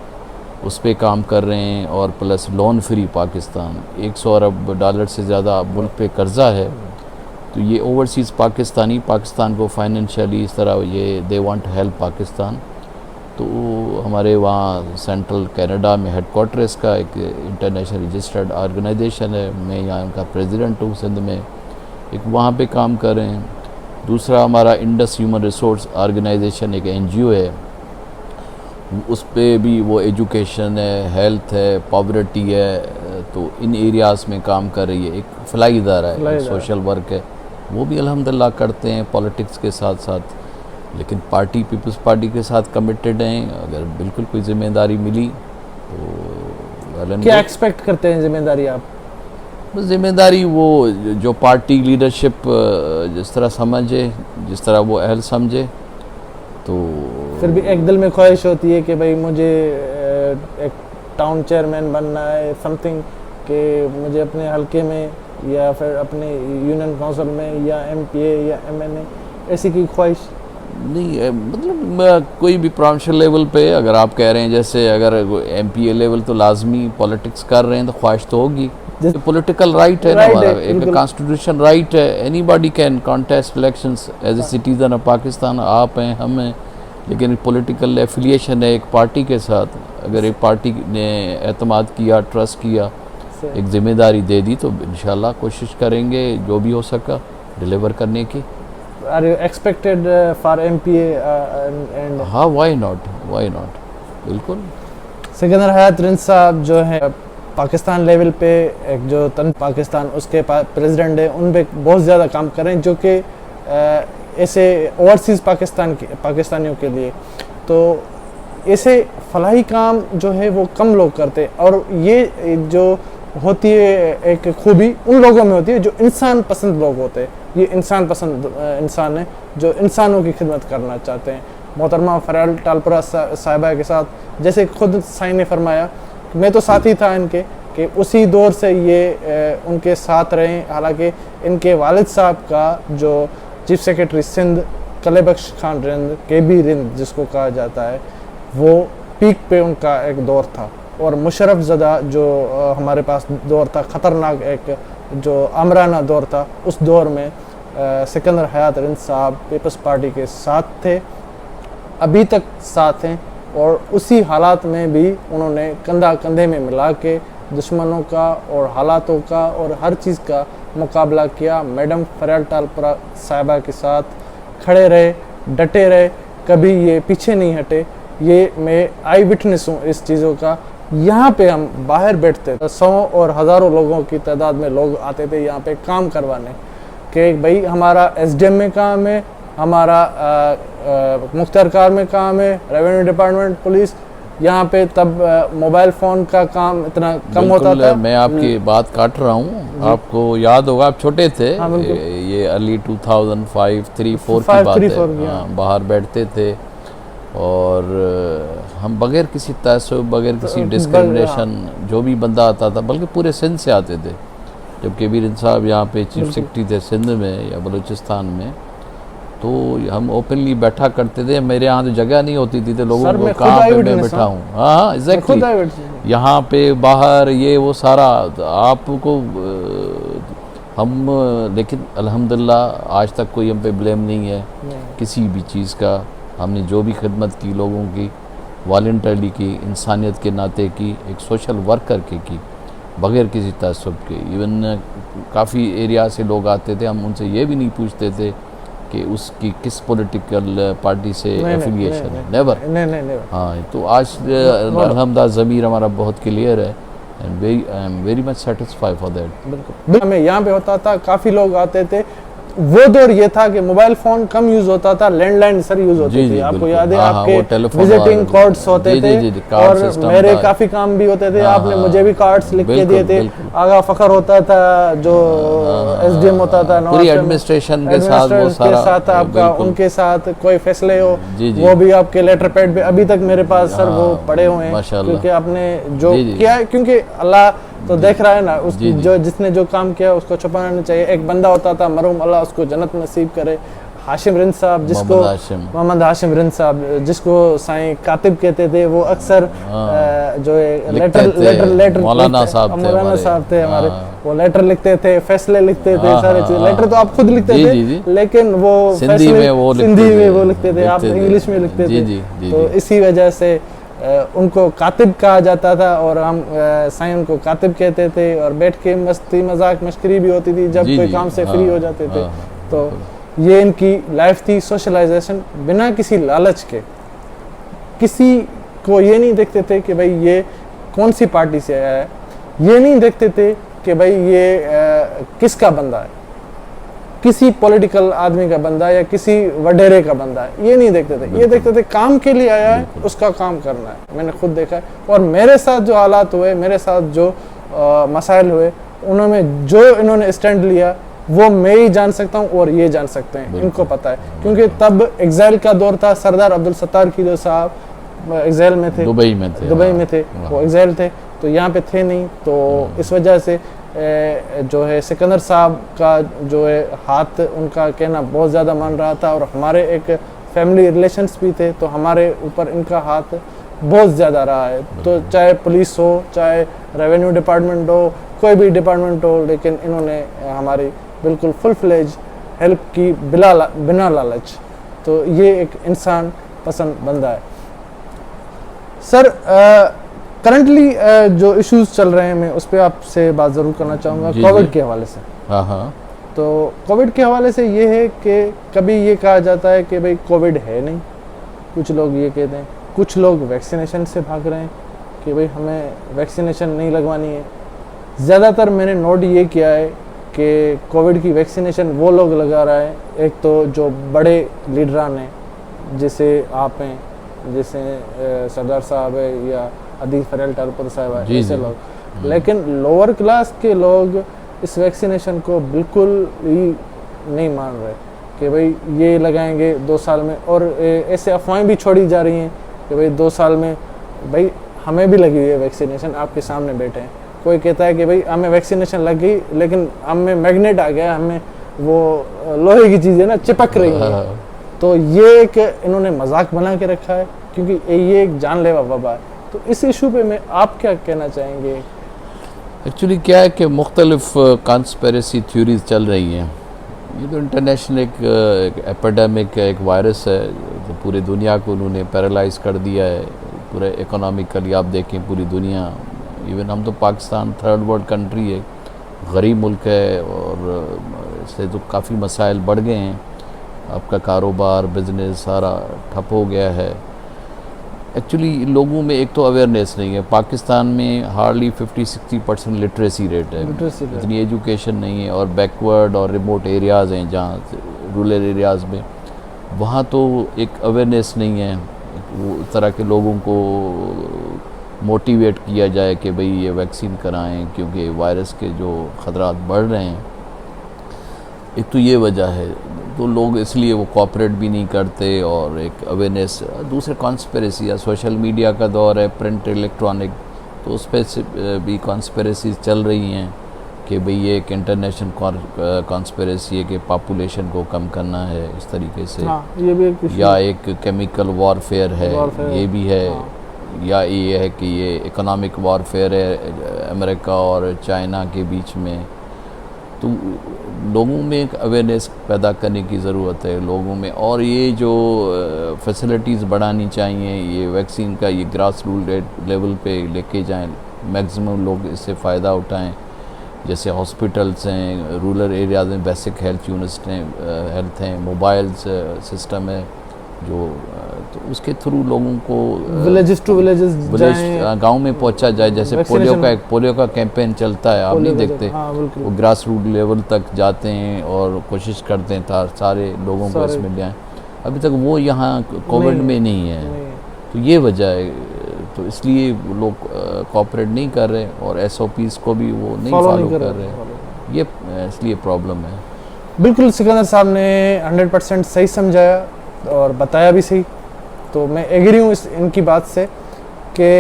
उस पे काम कर रहे हैं। और प्लस लोन फ्री पाकिस्तान, 100 अरब डॉलर से ज़्यादा मुल्क पे कर्ज़ा है। तो ये ओवरसीज़ पाकिस्तान को फाइनेंशियली इस तरह ये दे वांट हेल्प पाकिस्तान। तो हमारे वहाँ सेंट्रल कनाडा में हेडक्वार्टर इसका एक इंटरनेशनल रजिस्टर्ड ऑर्गेनाइजेशन है, मैं यहाँ उनका प्रेसिडेंट हूँ सिंध में, एक वहाँ पे काम कर रहे हैं। दूसरा हमारा इंडस ह्यूमन रिसोर्स ऑर्गेनाइजेशन एक NGO है, उस पे भी वो एजुकेशन है, हेल्थ है, पॉवर्टी है, तो इन एरियाज़ में काम कर रही है। एक फलाई इदारा है, सोशल वर्क है, वो भी अल्हम्दुलिल्लाह करते हैं पॉलिटिक्स के साथ साथ। लेकिन पार्टी, पीपल्स पार्टी के साथ कमिटेड हैं। अगर बिल्कुल कोई जिम्मेदारी मिली तो क्या एक्सपेक्ट करते हैं जिम्मेदारी आप? बस जिम्मेदारी वो जो पार्टी लीडरशिप जिस तरह समझे, जिस तरह वो अहल समझे। तो फिर भी एक दिल में ख्वाहिश होती है कि भाई मुझे एक टाउन चेयरमैन बनना है, समथिंग, कि मुझे अपने हलके में या फिर अपने यूनियन काउंसिल में या MPA या MNA, ऐसी की ख्वाहिश नहीं है। मतलब कोई भी प्रोविंशियल लेवल पे अगर आप कह रहे हैं, जैसे अगर MPA लेवल तो लाजमी पॉलिटिक्स कर रहे हैं तो ख्वाहिश तो होगी। पॉलिटिकल राइट है ना हमारा, एक कॉन्स्टिट्यूशन राइट है। Anybody can contest elections as a citizen of Pakistan. आप हैं, हम हैं, लेकिन पॉलिटिकल एफिलिएशन है एक पार्टी के साथ। अगर एक पार्टी ने एतमाद किया, ट्रस्ट किया, एक जिम्मेदारी दे दी, तो इंशाल्लाह कोशिश करेंगे जो भी हो सका डिलीवर करने की। Are you expected for MPA and हाँ, वाई नॉट, बिल्कुल। सिकंदर हयात रिंद साहब जो है पाकिस्तान लेवल पे एक जो तन पाकिस्तान उसके प्रेसिडेंट है, उन पे बहुत ज़्यादा काम करें, जो कि ऐसे ओवरसीज़ पाकिस्तानियों के लिए तो ऐसे फलाही काम जो है वो कम लोग करते। और ये जो होती है एक खूबी उन लोगों में होती है जो इंसान पसंद लोग होते हैं। ये इंसान पसंद इंसान है जो इंसानों की खिदमत करना चाहते हैं। मोहतरमा फरियाल टालपुरा साहिबा के साथ, जैसे खुद साईं ने फरमाया, मैं तो साथी था इनके, कि उसी दौर से ये उनके साथ रहे। हालांकि इनके वालिद साहब का जो chief secretary Sindh Kalebakhsh Khan Rind, KB Rind जिसको कहा जाता है, वो पीक पे उनका एक दौर था। और मुशर्रफ ज़दा जो हमारे पास दौर था, ख़तरनाक एक जो आमराना दौर था, उस दौर में सिकंदर हयात रिंद साहब पीपल्स पार्टी के साथ थे, अभी तक साथ हैं। और उसी हालात में भी उन्होंने कंधा कंधे में मिला के दुश्मनों का और हालातों का और हर चीज़ का मुकाबला किया। मैडम फरियाल टालपुरा साहिबा के साथ खड़े रहे, डटे रहे, कभी ये पीछे नहीं हटे। ये मैं आई विटनेस हूँ इस चीज़ों का। यहाँ पे हम बाहर बैठते थे, 100 और हज़ारों लोगों की तादाद में लोग आते थे यहाँ पे काम करवाने, कि भाई हमारा SDM में काम है, हमारा मुख्तार में काम है, रेवेन्यू डिपार्टमेंट, पुलिस। यहाँ पे तब मोबाइल फ़ोन का काम इतना कम होता था। मैं आपकी बात काट रहा हूँ, आपको याद होगा आप छोटे थे। हाँ, ये अर्ली 2005, 3-4 की बात है। हाँ, बाहर बैठते थे और हम बगैर किसी तअस्सुब, बगैर किसी डिस्क्रिमिनेशन, जो भी बंदा आता था, बल्कि पूरे सिंध से आते थे। जब KB रिंद साहब यहाँ पे चीफ सेक्रेटरी थे सिंध में या बलूचिस्तान में, तो हम ओपनली बैठा करते थे। मेरे यहाँ तो जगह नहीं होती थी, तो लोगों को कहाँ पे मैं बैठा हूँ। हाँ, एग्जैक्टली, यहाँ पे बाहर ये वो सारा आपको हम। लेकिन अल्हम्दुलिल्लाह आज तक कोई हम पे ब्लेम नहीं है किसी भी चीज़ का। हमने जो भी खिदमत की लोगों की, वॉलंटरली की, इंसानियत के नाते की, एक सोशल वर्क करके की, बगैर किसी तअस्सुब के। इवन काफ़ी एरिया से लोग आते थे, हम उनसे ये भी नहीं पूछते थे कि उसकी किस पॉलिटिकल पार्टी से एफिलिएशन है। नेवर। हाँ, तो आज अल्हम्दुलिल्लाह ज़मीर हमारा बहुत क्लियर है and I am very much satisfied for that. बिल्कुल। मैं यहाँ पे होता था, काफ़ी लोग आते थे, वो दौर ये था कि मोबाइल फोन कम यूज होता था, लैंडलाइन सर यूज होती जी, थी। जी, आपको बिल्कुल। याद है हाँ, हाँ, वो आपके टेलीफोन विजिटिंग वाले- कार्ड्स होते जी, थे, जी, जी, कार्ड और सिस्टम मेरे था। काफी काम भी होते थे। हाँ, आपने हाँ, मुझे भी कार्ड्स लिख के बिल्कुल, दिए थे। बिल्कुल। आगा फखर होता था जो एसडीएम होता था, पूरी नवाब एडमिनिस्ट्रेशन के साथ वो एडमिनिस्ट्रेटर के सारा साथ आपका, बिल्कुल। उनके साथ कोई फैसले हो जी, जी। वो भी आपके लेटर पैड पे अभी तक मेरे पास सर वो हाँ, पड़े हुए हैं, माशाल्लाह। क्योंकि आपने जो जी, जी। किया है, क्योंकि अल्लाह तो देख रहा है ना, उस जी, जी। जो जिसने जो काम किया उसको छुपाना नहीं चाहिए। एक बंदा होता था मरहूम, अल्लाह उसको जन्नत नसीब करे, हाशिम रिंद साहब, जिसको मोहम्मद हाशिम रिंद साहब, जिसको साईं कातिब कहते थे। वो अक्सर जो लेटर मौलाना साहब थे हमारे, वो लेटर लिखते थे, फैसले लिखते थे, सारे चीज। लेटर तो आप खुद लिखते जी, थे, जी, जी। लेकिन वो सिंधी में वो लिखते थे, आप लिखते थे। इंग्लिश में लिखते जी, थे। जी, जी, तो जी। इसी वजह से उनको कातिब कहा जाता था, और हम साईं उनको कातिब कहते थे। और बैठ के मस्ती मजाक मश्करी भी होती थी जब जी, कोई जी, काम से हाँ, फ्री हो जाते थे। हाँ, तो ये इनकी लाइफ थी, सोशलाइजेशन, बिना किसी लालच के। किसी को ये नहीं देखते थे कि भाई ये कौन सी पार्टी से आया है, ये नहीं देखते थे कि भाई ये किसका बंदा है, किसी पॉलिटिकल आदमी का बंदा है या किसी वडेरे का बंदा है, ये नहीं देखते थे। ये देखते थे काम के लिए आया है, उसका काम करना है। मैंने खुद देखा है, और मेरे साथ जो हालात हुए, मेरे साथ जो मसाइल हुए, उन्होंने जो इन्होंने स्टैंड लिया, वो मैं ही जान सकता हूँ और ये जान सकते हैं, इनको पता है। क्योंकि तब एग्जाइल का दौर था, सरदार अब्दुल सत्तार की जो साहब एग्जाइल में थे, दुबई में थे, वो एग्जाइल थे, तो यहाँ पे थे नहीं। तो इस वजह से जो है सिकंदर साहब का जो है हाथ, उनका कहना बहुत ज़्यादा मान रहा था, और हमारे एक फैमिली रिलेशंस भी थे, तो हमारे ऊपर इनका हाथ बहुत ज़्यादा रहा है। तो चाहे पुलिस हो, चाहे रेवेन्यू डिपार्टमेंट हो, कोई भी डिपार्टमेंट हो, लेकिन इन्होंने हमारी बिल्कुल फुल फ्लेज हेल्प की बिना लालच। तो ये एक इंसान पसंद बंदा है। सर करंटली जो इश्यूज चल रहे हैं, मैं उस पर आपसे बात ज़रूर करना चाहूँगा, कोविड के हवाले से। हाँ, हाँ। तो कोविड के हवाले से ये है कि कभी ये कहा जाता है कि भाई कोविड है नहीं, कुछ लोग ये कहते हैं, कुछ लोग वैक्सीनेशन से भाग रहे हैं कि भाई हमें वैक्सीनेशन नहीं लगवानी है। ज़्यादातर मैंने नोट ये किया है कि कोविड की वैक्सीनेशन वो लोग लगा रहा है, एक तो जो बड़े लीडरान हैं, जैसे आप हैं, जैसे सरदार साहब है, या अदील फरेल टालपुर साहब है, ऐसे लोग। लेकिन लोअर क्लास के लोग इस वैक्सीनेशन को बिल्कुल ही नहीं मान रहे कि भाई ये लगाएंगे 2 साल में। और ऐसे अफवाहें भी छोड़ी जा रही हैं कि भाई 2 साल में, भाई हमें भी लगी हुई है वैक्सीनेशन, आपके सामने बैठे हैं। कोई कहता है कि भाई हमें वैक्सीनेशन लग गई, लेकिन हमें मैग्नेट आ गया, हमें वो लोहे की चीज़ें ना चिपक रही है। तो ये एक इन्होंने मजाक बना के रखा है, क्योंकि ये एक जानलेवा वबा है। तो इस इशू पे में आप क्या कहना चाहेंगे? एक्चुअली क्या है कि मुख्तलिफ कॉन्स्पिरेसी थ्योरीज चल रही हैं। ये तो इंटरनेशनल एक एपिडेमिक है, एक वायरस है, तो पूरी दुनिया को उन्होंने पैरालाइज कर दिया है। पूरे इकोनॉमिकली आप देखें पूरी दुनिया, इवन हम तो पाकिस्तान थर्ड वर्ल्ड कंट्री है, गरीब मुल्क है, और इससे तो काफ़ी मसाइल बढ़ गए हैं। आपका कारोबार, बिजनेस सारा ठप हो गया है। एक्चुअली लोगों में एक तो अवेयरनेस नहीं है। पाकिस्तान में हार्डली 50-60% लिटरेसी रेट है, इतनी एजुकेशन नहीं है, और बैकवर्ड और रिमोट एरियाज़ हैं जहाँ रूरल एरियाज़ में, वहाँ तो एक अवेयरनेस नहीं है। वो इस तरह के लोगों को मोटिवेट किया जाए कि भाई ये वैक्सीन कराएं, क्योंकि वायरस के जो ख़तरात बढ़ रहे हैं, एक तो ये वजह है। तो लोग इसलिए वो कोऑपरेट भी नहीं करते, और एक अवेयरनेस। दूसरे कॉन्स्पिरेसी या सोशल मीडिया का दौर है, प्रिंट इलेक्ट्रॉनिक, तो उस पर भी कॉन्स्पिरेसीज चल रही हैं कि भाई ये एक इंटरनेशनल कॉन्स्पिरेसी है कि पॉपुलेशन को कम करना है इस तरीके से। ये भी एक या एक केमिकल वॉरफेयर है, ये भी है। या ये है कि ये इकोनॉमिक वॉरफेयर है अमेरिका और चाइना के बीच में। तो लोगों में एक अवेयरनेस पैदा करने की ज़रूरत है लोगों में, और ये जो फैसिलिटीज़ बढ़ानी चाहिए, ये वैक्सीन का ये ग्रास रूट लेवल पे लेके जाएं, मैक्सिमम लोग इससे फ़ायदा उठाएं। जैसे हॉस्पिटल्स हैं, रूरल एरियाज में बेसिक हेल्थ यूनिट्स हैं, हेल्थ हैं, मोबाइल सिस्टम है जो तो उसके थ्रू लोगों को विलेजेस टू विलेजेस जाएं, गांव में पहुंचा जाए। जैसे पोलियो का कैंपेन चलता है, आप नहीं देखते, हाँ बिल्कुल, वो ग्रास रूट लेवल तक जाते हैं और कोशिश करते हैं सारे लोगों को इसमें ले आएं। अभी तक वो यहाँ कोविड में नहीं है, तो ये वजह है। तो इसलिए लोग कोऑपरेट नहीं कर रहे और SOPs को भी वो नहीं फॉलो कर रहे, ये इसलिए प्रॉब्लम है। बिल्कुल सिकंदर साहब ने 100% सही समझाया और बताया भी सही। तो मैं एग्री हूँ इनकी बात से कि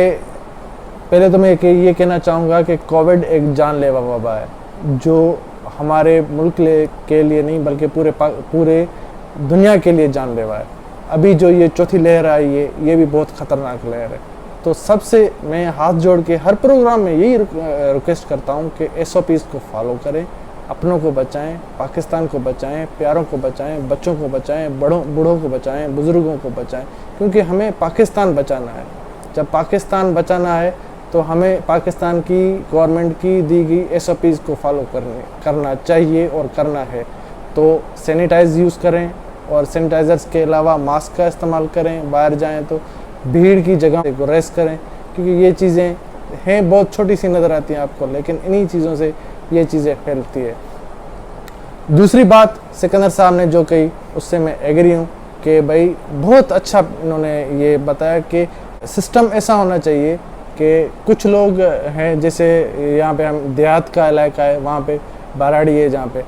पहले तो मैं ये कहना चाहूँगा कि कोविड एक जानलेवा वबा है जो हमारे मुल्क के लिए नहीं बल्कि पूरे दुनिया के लिए जानलेवा है। अभी जो ये चौथी लहर आई है ये भी बहुत ख़तरनाक लहर है। तो सबसे मैं हाथ जोड़ के हर प्रोग्राम में यही रिक्वेस्ट करता हूँ कि SOPs को फॉलो करें, अपनों को बचाएं, पाकिस्तान को बचाएं, प्यारों को बचाएं, बच्चों को बचाएं, बूढ़ों को बचाएं, बुज़ुर्गों को बचाएं, क्योंकि हमें पाकिस्तान बचाना है। जब पाकिस्तान बचाना है तो हमें पाकिस्तान की गवर्नमेंट की दी गई SOPs को फॉलो करना चाहिए और करना है। तो सैनिटाइज यूज़ करें और सैनिटाइज़र्स के अलावा मास्क का इस्तेमाल करें, बाहर जाएँ तो भीड़ की जगह से गुरेज करें, क्योंकि ये चीज़ें हैं बहुत छोटी सी नज़र आती हैं आपको, लेकिन इन्हीं चीज़ों से ये चीज़ें फैलती है। दूसरी बात सिकंदर साहब ने जो कही उससे मैं एग्री हूँ कि भाई बहुत अच्छा इन्होंने ये बताया कि सिस्टम ऐसा होना चाहिए कि कुछ लोग हैं, जैसे यहाँ पे हम देहात का इलाका है, वहाँ पे बाराड़ी है जहाँ पे,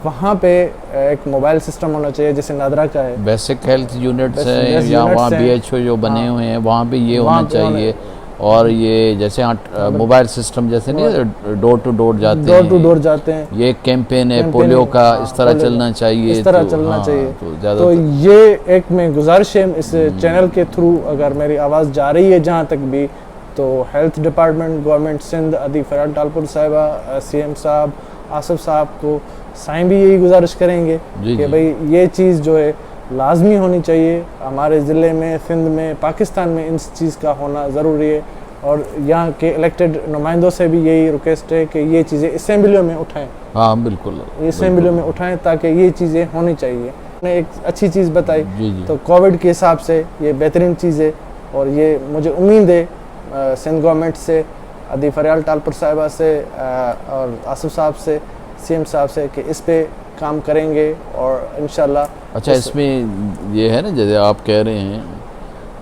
वहाँ पे एक मोबाइल सिस्टम होना चाहिए जैसे नादरा का है। बेसिक हेल्थ यूनिट्स हैं या वहाँ BHO जो बने हुए हैं वहाँ पे ये होना चाहिए। और ये जैसे मोबाइल सिस्टम जैसे नहीं डोर टू डोर जाते हैं, ये कैंपेन है पोलियो का, इस तरह चलना चाहिए, इस तरह चलना चाहिए। तो ये एक मैं गुजारिश है इस चैनल के थ्रू, अगर मेरी आवाज़ जा रही है जहाँ तक भी, तो हेल्थ डिपार्टमेंट गवर्नमेंट सिंध, अदी फराद टालपुर साहिबा, CM साहब, आसिफ साहब को साईं भी यही गुजारिश करेंगे कि भाई ये चीज़ जो है लाजमी होनी चाहिए हमारे ज़िले में, सिंध में, पाकिस्तान में इस चीज़ का होना ज़रूरी है। और यहाँ के इलेक्टेड नुमाइंदों से भी यही रिक्वेस्ट है कि ये चीज़ें असेंबलियों में उठाएं। हाँ बिल्कुल, असेंबलियों में उठाएं ताकि ये चीज़ें होनी चाहिए। ने एक अच्छी चीज़ बताई, तो कोविड के हिसाब से ये बेहतरीन चीज़ है और ये मुझे उम्मीद है सिंध गवर्नमेंट से, अदी फरियाल टालपुर साहिबा से और आसिफ साहब से, CM साहब से कि इस पे काम करेंगे और इंशाल्लाह। अच्छा, इसमें ये है ना जैसे आप कह रहे हैं,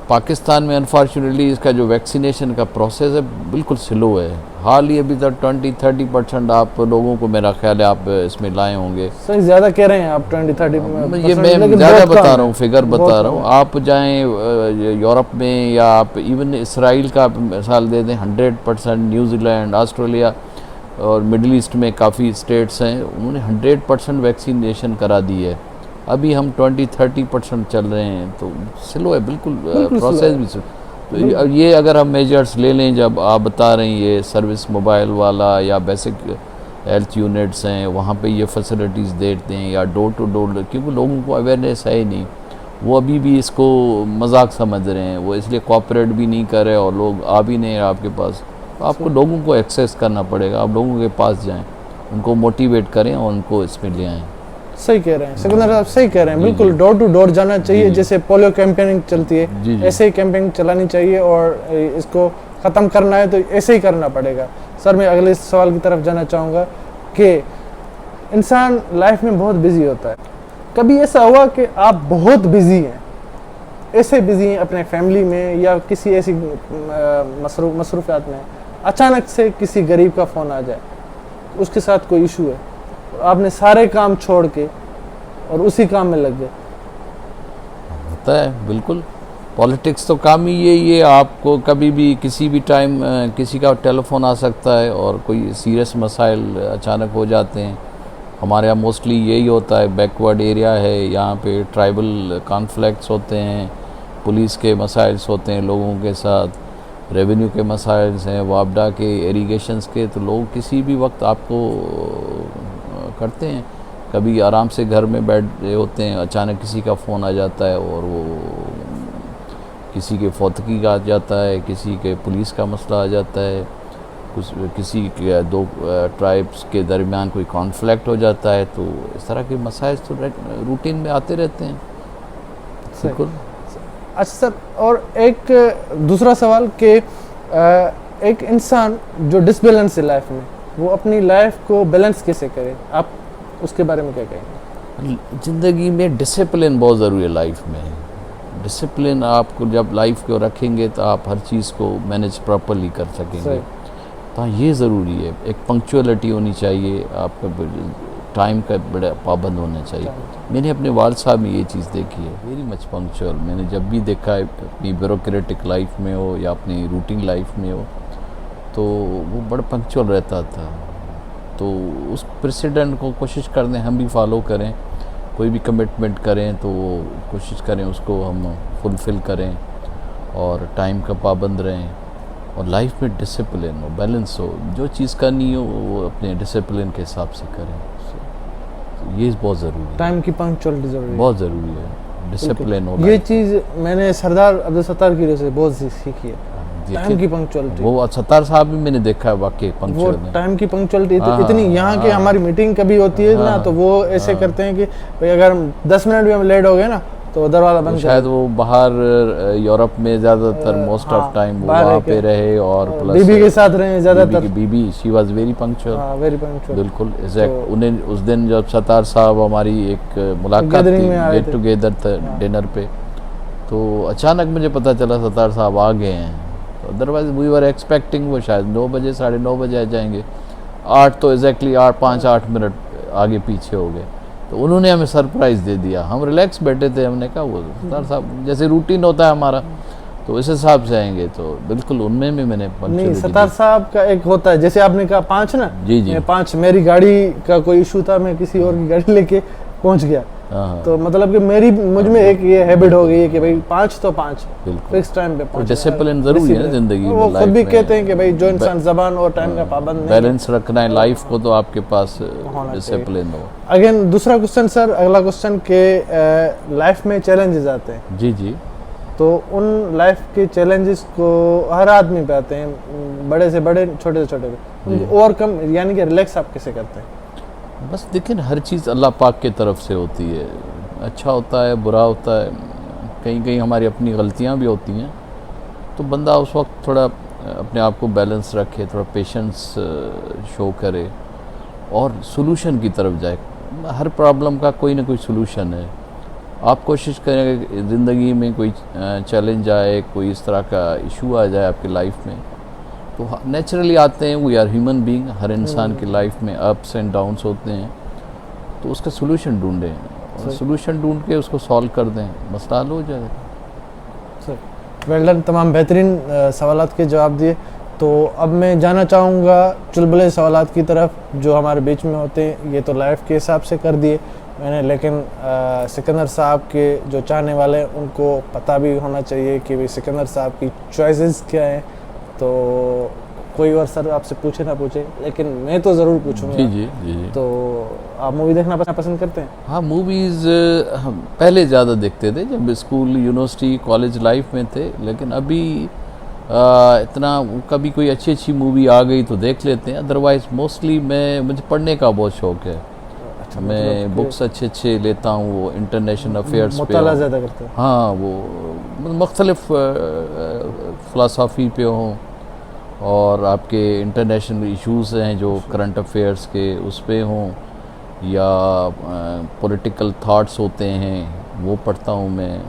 पाकिस्तान में अनफॉर्चुनेटली इसका जो वैक्सीनेशन का प्रोसेस है बिल्कुल स्लो है। हाल ही अभी तक 20-30% आप लोगों को मेरा ख्याल है आप इसमें लाए होंगे। सर ज़्यादा कह रहे हैं आप 20-30, ये मैं ज़्यादा बता रहा हूँ, फिगर बता रहा हूँ। आप जाएँ यूरोप में या आप इवन इसराइल का मिसाल दे दें, 100%, न्यूजीलैंड, ऑस्ट्रेलिया और मिडिल ईस्ट में काफ़ी स्टेट्स हैं, उन्होंने 100% वैक्सीनेशन करा दी है। अभी हम 20-30% चल रहे हैं, तो स्लो है बिल्कुल प्रोसेस भी। तो ये अगर हम मेजर्स ले लें, जब आप बता रहे हैं ये सर्विस मोबाइल वाला या बेसिक हेल्थ यूनिट्स हैं वहाँ पे ये फैसिलिटीज़ देते हैं, या डोर टू डोर, क्योंकि लोगों को अवेयरनेस है ही नहीं, वो अभी भी इसको मजाक समझ रहे हैं, वो इसलिए कोऑपरेट भी नहीं कर रहे और लोग आ भी नहीं आपके पास। तो आपको लोगों को एक्सेस करना पड़ेगा, आप लोगों के पास जाएं, उनको मोटिवेट करें और उनको इसमें ले आएँ। सही कह रहे हैं सिकंदर साहब, सही कह रहे हैं, बिल्कुल डोर टू डोर जाना चाहिए। जैसे पोलियो कैंपेनिंग चलती है ऐसे ही कैंपेनिंग चलानी चाहिए और इसको ख़त्म करना है तो ऐसे ही करना पड़ेगा। सर मैं अगले सवाल की तरफ जाना चाहूँगा कि इंसान लाइफ में बहुत बिजी होता है, कभी ऐसा हुआ कि आप बहुत बिजी हैं, ऐसे बिजी हैं अपने फैमिली में या किसी ऐसी मसरूफियात में, अचानक से किसी गरीब का फ़ोन आ जाए, उसके साथ कोई इशू है, आपने सारे काम छोड़ के और उसी काम में लग गए? होता है बिल्कुल, पॉलिटिक्स तो काम ही ये आपको कभी भी किसी भी टाइम किसी का टेलीफोन आ सकता है और कोई सीरियस मसाइल अचानक हो जाते हैं। हमारे यहाँ मोस्टली यही होता है, बैकवर्ड एरिया है, यहाँ पे ट्राइबल कॉन्फ्लिक्ट्स होते हैं, पुलिस के मसाइल्स होते हैं लोगों के साथ, रेवेन्यू के मसाइल्स हैं, वापडा के, इरिगेशंस के, तो लोग किसी भी वक्त आपको करते हैं। कभी आराम से घर में बैठ रहे होते हैं, अचानक किसी का फ़ोन आ जाता है और वो किसी के फौतगी का आ जाता है, किसी के पुलिस का मसला आ जाता है, किसी के दो ट्राइब्स के दरमियान कोई कॉन्फ्लिक्ट हो जाता है। तो इस तरह के मसाइल तो रूटीन में आते रहते हैं। बिल्कुल अच्छा सर, और एक दूसरा सवाल कि एक इंसान जो डिसबैलेंस है लाइफ में, वो अपनी लाइफ को बैलेंस कैसे करे, आप उसके बारे में क्या कहेंगे? ज़िंदगी में डिसिप्लिन बहुत ज़रूरी है लाइफ में। डिसिप्लिन आपको जब लाइफ को रखेंगे तो आप हर चीज़ को मैनेज प्रॉपरली कर सकेंगे। तो ये ज़रूरी है, एक पंक्चुअलिटी होनी चाहिए, आपका टाइम का बड़ा पाबंद होना चाहिए। मैंने अपने वालिद साहब में ये चीज़ देखी है, वेरी मच पंक्चुअल। मैंने जब भी देखा है अपनी ब्यूरोक्रेटिक लाइफ में हो या अपनी रूटीन लाइफ में हो, तो वो बड़ा पंक्चुअल रहता था। तो उस प्रेसिडेंट को कोशिश करते हैं हम भी फॉलो करें, कोई भी कमिटमेंट करें तो कोशिश करें उसको हम फुलफ़िल करें और टाइम का पाबंद रहें और लाइफ में डिसिप्लिन हो, बैलेंस हो। जो चीज़ करनी हो वो अपने डिसिप्लिन के हिसाब से करें। तो ये बहुत ज़रूरी है, टाइम की पंक्चुअलिटी ज़रूरी है, बहुत ज़रूरी है, डिसिप्लिन हो। ये चीज़ मैंने सरदार अब्दुल सत्तार की वजह से बहुत सीखी है, टाइम की पंक्चुअलिटी। वो सत्तार साहब भी मैंने देखा है वाकई पंक्चुअल वो है। टाइम की पंक्चुअलिटी इतनी, यहाँ के हमारी मीटिंग कभी होती है ना, तो वो ऐसे करते हैं कि भाई अगर हम 10 मिनट भी हम लेट हो गए ना तो दरवाजा बंद। शायद वो बाहर यूरोप में ज़्यादातर मोस्ट ऑफ टाइम वो वहाँ पे रहे और प्लस बीबी के साथ रहे ज़्यादातर। Bibi she was very punctual, very punctual, बिल्कुल एग्जैक्ट। उन्हें उस दिन जब सत्तार साहब हमारी एक मुलाकात थी, गेट टुगेदर डिनर पे, तो अचानक मुझे पता चला सत्तार साहब आ गए हैं। तो अदरवाइज वी वर एक्सपेक्टिंग वो शायद 9 बजे 9:30 बजे आ जाएंगे। 8 तो एग्जैक्टली 5-8 मिनट आगे पीछे हो गए। तो उन्होंने हमें सरप्राइज़ दे दिया, हम रिलैक्स बैठे थे, हमने कहा वो सत्तार साहब जैसे रूटीन होता है हमारा तो इस हिसाब से आएंगे। तो बिल्कुल उनमें भी मैंने नहीं, सत्तार साहब का एक होता है जैसे आपने कहा 5 ना, जी जी 5 मेरी गाड़ी का कोई इशू था, मैं किसी और की गाड़ी लेके पहुंच गया। तो मतलब कि मुझ में एक ये हैबिट हो गई है कि भाई 5 तो 5 फिक्स टाइम पे पहुंच। डिसिप्लिन जरूरी है जिंदगी में। वो खुद भी कहते हैं कि भाई जो इंसान ज़बान और टाइम का पाबंद नहीं, बैलेंस रखना है लाइफ को, तो आपके पास डिसिप्लिन हो। अगेन दूसरा क्वेश्चन सर, अगला क्वेश्चन के लाइफ में चैलेंजेस आते हैं। जी जी। तो उन लाइफ के चैलेंजेस को हर आदमी पे आते हैं, बड़े से बड़े, छोटे से छोटे पे, उनको ओवरकम यानी कि रिलैक्स आप कैसे करते हैं? बस देखिए हर चीज़ अल्लाह पाक की तरफ से होती है, अच्छा होता है बुरा होता है, कहीं कहीं हमारी अपनी गलतियां भी होती हैं। तो बंदा उस वक्त थोड़ा अपने आप को बैलेंस रखे, थोड़ा पेशेंस शो करे और सॉल्यूशन की तरफ जाए। हर प्रॉब्लम का कोई ना कोई सॉल्यूशन है। आप कोशिश करें कि ज़िंदगी में कोई चैलेंज आए, कोई इस तरह का इशू आ जाए आपकी लाइफ में, तो नेचुरली आते हैं। वी आर ह्यूमन बीइंग, हर इंसान की लाइफ में अप्स एंड डाउन्स होते हैं। तो उसका सॉल्यूशन ढूंढें और सॉल्यूशन ढूंढ के उसको सॉल्व कर दें, मसला हल हो जाएगा। सर वेल डन, तमाम बेहतरीन सवालात के जवाब दिए। तो अब मैं जाना चाहूँगा चुलबुले सवालात की तरफ जो हमारे बीच में होते हैं। ये तो लाइफ के हिसाब से कर दिए मैंने, लेकिन सिकंदर साहब के जो चाहने वाले हैं उनको पता भी होना चाहिए कि भाई सिकंदर साहब की चॉइसेस क्या हैं। तो कोई और सर आपसे पूछे ना पूछे, लेकिन मैं तो ज़रूर पूछूंगा। जी जी जी जी। तो आप मूवी देखना पसंद करते हैं? हाँ, मूवीज़ हम पहले ज़्यादा देखते थे जब स्कूल, यूनिवर्सिटी, कॉलेज लाइफ में थे, लेकिन अभी इतना कभी कोई अच्छी मूवी आ गई तो देख लेते हैं। अदरवाइज़ मोस्टली मुझे पढ़ने का बहुत शौक़ है। अच्छा, मैं मतलब बुक्स अच्छे लेता हूँ, वो इंटरनेशनल अफेयर्स पे मुताला ज़्यादा करते हैं। हाँ, वो मुख्तलिफ फ़िलासफ़ी पे हों और आपके इंटरनेशनल इश्यूज़ हैं जो करंट अफेयर्स के उस पे हों, या पॉलिटिकल थाट्स होते हैं वो पढ़ता हूँ मैं,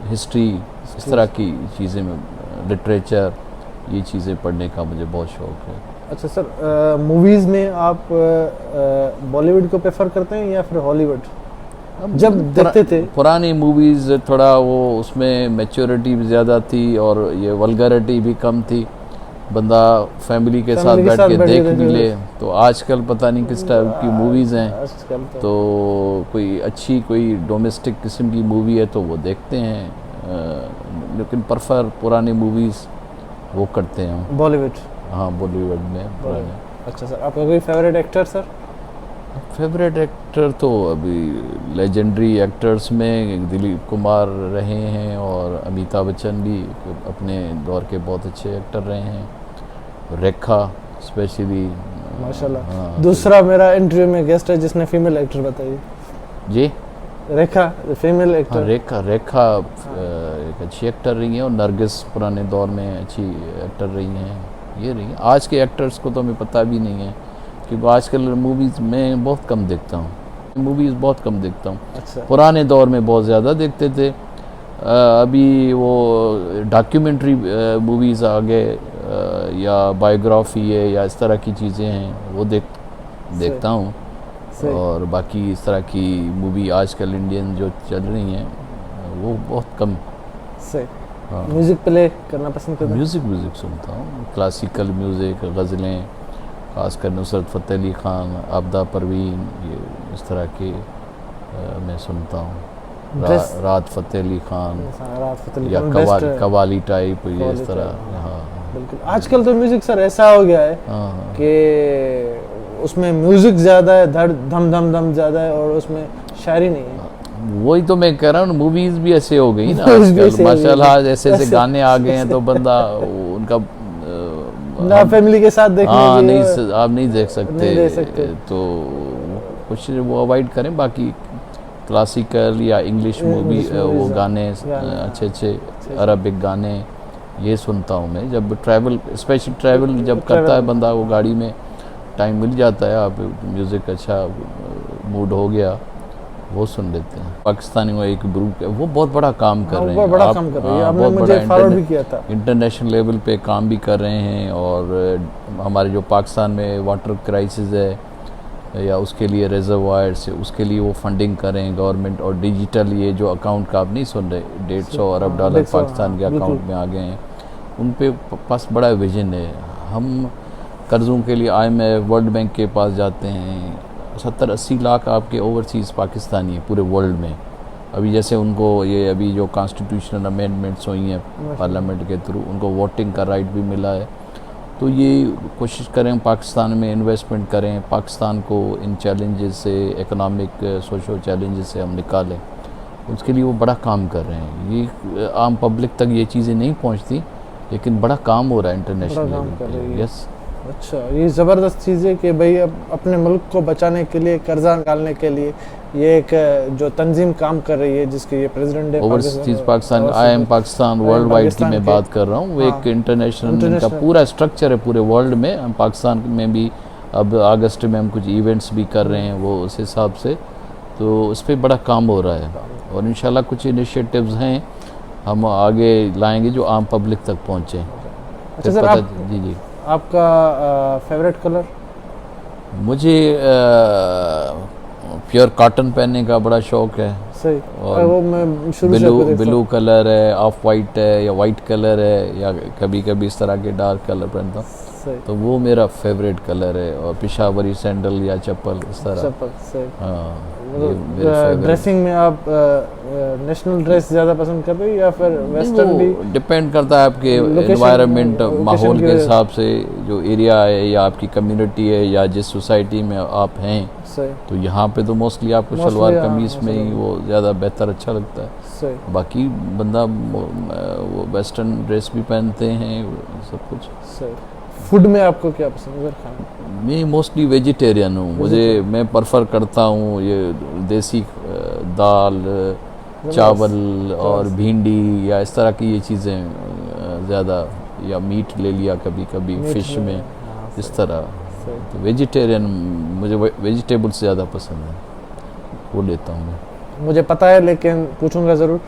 हिस्ट्री, इस तरह की चीज़ें में, लिटरेचर, ये चीज़ें पढ़ने का मुझे बहुत शौक़ है। अच्छा सर, मूवीज़ में आप बॉलीवुड को प्रेफर करते हैं या फिर हॉलीवुड? जब देखते थे पुरानी मूवीज़ थोड़ा वो उसमें मैच्योरिटी भी ज़्यादा थी और ये वल्गैरिटी भी कम थी, बंदा फैमिली के साथ बैठ के देख भी ले। तो आजकल पता नहीं किस टाइप की मूवीज़ हैं, तो कोई अच्छी कोई डोमेस्टिक किस्म की मूवी है तो वो देखते हैं, लेकिन प्रेफर पुरानी मूवीज़ वो करते हैं, बॉलीवुड। हाँ, बॉलीवुड में पुराने। अच्छा सर, आपका कोई favourite actor? Sir favourite actor तो अभी लेजेंडरी एक्टर्स में दिलीप कुमार रहे हैं और अमिताभ बच्चन भी अपने दौर के बहुत अच्छे एक्टर रहे हैं, रेखा स्पेशली माशाल्लाह। दूसरा मेरा इंटरव्यू में गेस्ट है जिसने फीमेल एक्टर बताई। जी रेखा फीमेल हाँ, एक्टर। रेखा रेखा एक अच्छी एक्टर रही हैं, और नरगिस पुराने दौर में अच्छी एक्टर रही हैं। ये रही हैं। आज के एक्टर्स को तो हमें पता भी नहीं है, क्योंकि आजकल मूवीज़ में बहुत कम देखता हूँ, मूवीज़ बहुत कम देखता हूँ। अच्छा पुराने दौर में बहुत ज़्यादा देखते थे। अभी वो डॉक्यूमेंट्री मूवीज़ आ गए, या बायोग्राफी है या इस तरह की चीज़ें हैं, वो देखता हूँ। सही। और बाकी इस तरह की मूवी आजकल इंडियन जो चल रही हैं वो बहुत कम। सही। हाँ। म्यूजिक प्ले करना पसंद करते हैं? म्यूज़िक सुनता हूँ, क्लासिकल म्यूज़िक, गज़लें, खासकर नुसरत फ़तेह अली ख़ान, आबदा परवीन, ये इस तरह के मैं सुनता हूँ। राहत फ़तेह अली ख़ान राहत फ़तेह अली या खान कवाली टाइप, ये कव्वाली इस तरह। टाइप, हाँ बिल्कुल। आजकल तो म्यूजिक सर ऐसा हो गया है हाँ कि उसमें म्यूजिक ज़्यादा है, धम धम धम ज़्यादा है, और उसमें शायरी नहीं है। वही तो मैं कह रहा हूँ, मूवीज़ भी ऐसे हो गई ना Movies भी आजकल, ऐसे हो गई माशाल्लाह हैं। ऐसे ऐसे गाने आ गए हैं तो बंदा उनका ना फैमिली के साथ देखने हाँ के नहीं लिए आप नहीं देख सकते, नहीं देख सकते। तो कुछ वो अवॉइड करें। बाकी क्लासिकल या इंग्लिश मूवी English वो movies, गाने गाने, अच्छे अच्छे अरबिक गाने, ये सुनता हूँ मैं जब ट्रैवल, स्पेशल ट्रैवल जब करता है बंदा, वो गाड़ी में टाइम मिल जाता है, आप म्यूज़िक अच्छा मूड हो गया वो सुन लेते हैं। पाकिस्तानी वो एक ग्रुप है, वो बहुत बड़ा काम कर रहे हैं। बहुत बड़ा काम कर रही है, हाँ, आपने बहुत मुझे बड़ा फॉरवर्ड भी किया था। इंटरनेशनल लेवल पे काम भी कर रहे हैं। और हमारे जो पाकिस्तान में वाटर क्राइसिस है या उसके लिए रिजर्वायर्स, उसके लिए वो फंडिंग करें गवर्नमेंट। और डिजिटल ये जो अकाउंट का आप नहीं सुन रहे, 150 अरब डॉलर पाकिस्तान के अकाउंट में आ गए हैं, उन पे पास बड़ा विजन है। हम कर्ज़ों के लिए IMF, वर्ल्ड बैंक के पास जाते हैं, 70-80 लाख आपके ओवरसीज़ पाकिस्तानी है पूरे वर्ल्ड में। अभी जैसे उनको ये अभी जो कॉन्स्टिट्यूशनल अमेंडमेंट्स हुई हैं पार्लियामेंट के थ्रू, उनको वोटिंग का राइट भी मिला है। तो ये कोशिश करें पाकिस्तान में इन्वेस्टमेंट करें, पाकिस्तान को इन चैलेंजेस से, इकोनॉमिक सोशो चैलेंजेस से हम निकालें। उसके लिए वो बड़ा काम कर रहे हैं। ये आम पब्लिक तक ये चीज़ें नहीं पहुंचती, लेकिन बड़ा काम हो रहा है इंटरनेशनल काम कर रही लेवल है। पे। यस। अच्छा, ये ज़बरदस्त चीज़ है कि भाई अब अपने मुल्क को बचाने के लिए, कर्जा निकालने के लिए ये एक जो तंजीम काम कर रही है, जिसके ये प्रेसिडेंट है overseas Pakistan, IM Pakistan world wide की मैं बात कर रहा हूँ। वो एक इंटरनेशनल का पूरा स्ट्रक्चर है पूरे वर्ल्ड में। हम पाकिस्तान में भी अब अगस्त में हम कुछ इवेंट्स भी कर रहे हैं वो उस हिसाब से, तो उस पर बड़ा काम हो रहा है। और इंशाल्लाह कुछ इनिशिएटिव्स हैं हम आगे लाएंगे जो आम पब्लिक तक पहुँचे। अच्छा सर, आप जी जी। आपका फेवरेट कलर? मुझे प्योर कॉटन पहनने का बड़ा शौक़ है। सही। और वो मैं शुरू से ब्लू कलर है, ऑफ वाइट है, या वाइट कलर है, या कभी कभी इस तरह के डार्क कलर पहनता हूँ, तो वो मेरा फेवरेट कलर है। और पेशावरी सैंडल या चप्पल इस तरह। चप्पल, सही। हाँ, ड्रेसिंग में आप नेशनल ड्रेस ज़्यादा पसंद करते हो या फिर वेस्टर्न भी? डिपेंड करता है आपके एनवायरनमेंट, माहौल के हिसाब से, जो एरिया है या आपकी कम्युनिटी है या जिस सोसाइटी में आप हैं। सही। तो यहाँ पे तो मोस्टली आपको शलवार कमीज़ में ही वो ज़्यादा बेहतर अच्छा लगता है। सही। बाकी बंदा वो वेस्टर्न ड्रेस भी पहनते हैं, सब कुछ। सही। फूड में आपको क्या पसंद है खाना? मैं मोस्टली वेजिटेरियन हूँ। मैं प्रेफर करता हूँ ये देसी दाल, चावल और भिंडी या इस तरह की ये चीज़ें ज़्यादा, या मीट ले लिया कभी कभी फिश में, इस तरह। तो वेजिटेरियन, मुझे वेजिटेबल्स ज़्यादा पसंद है, वो लेता हूँ मैं। मुझे पता है, लेकिन पूछूंगा ज़रूर।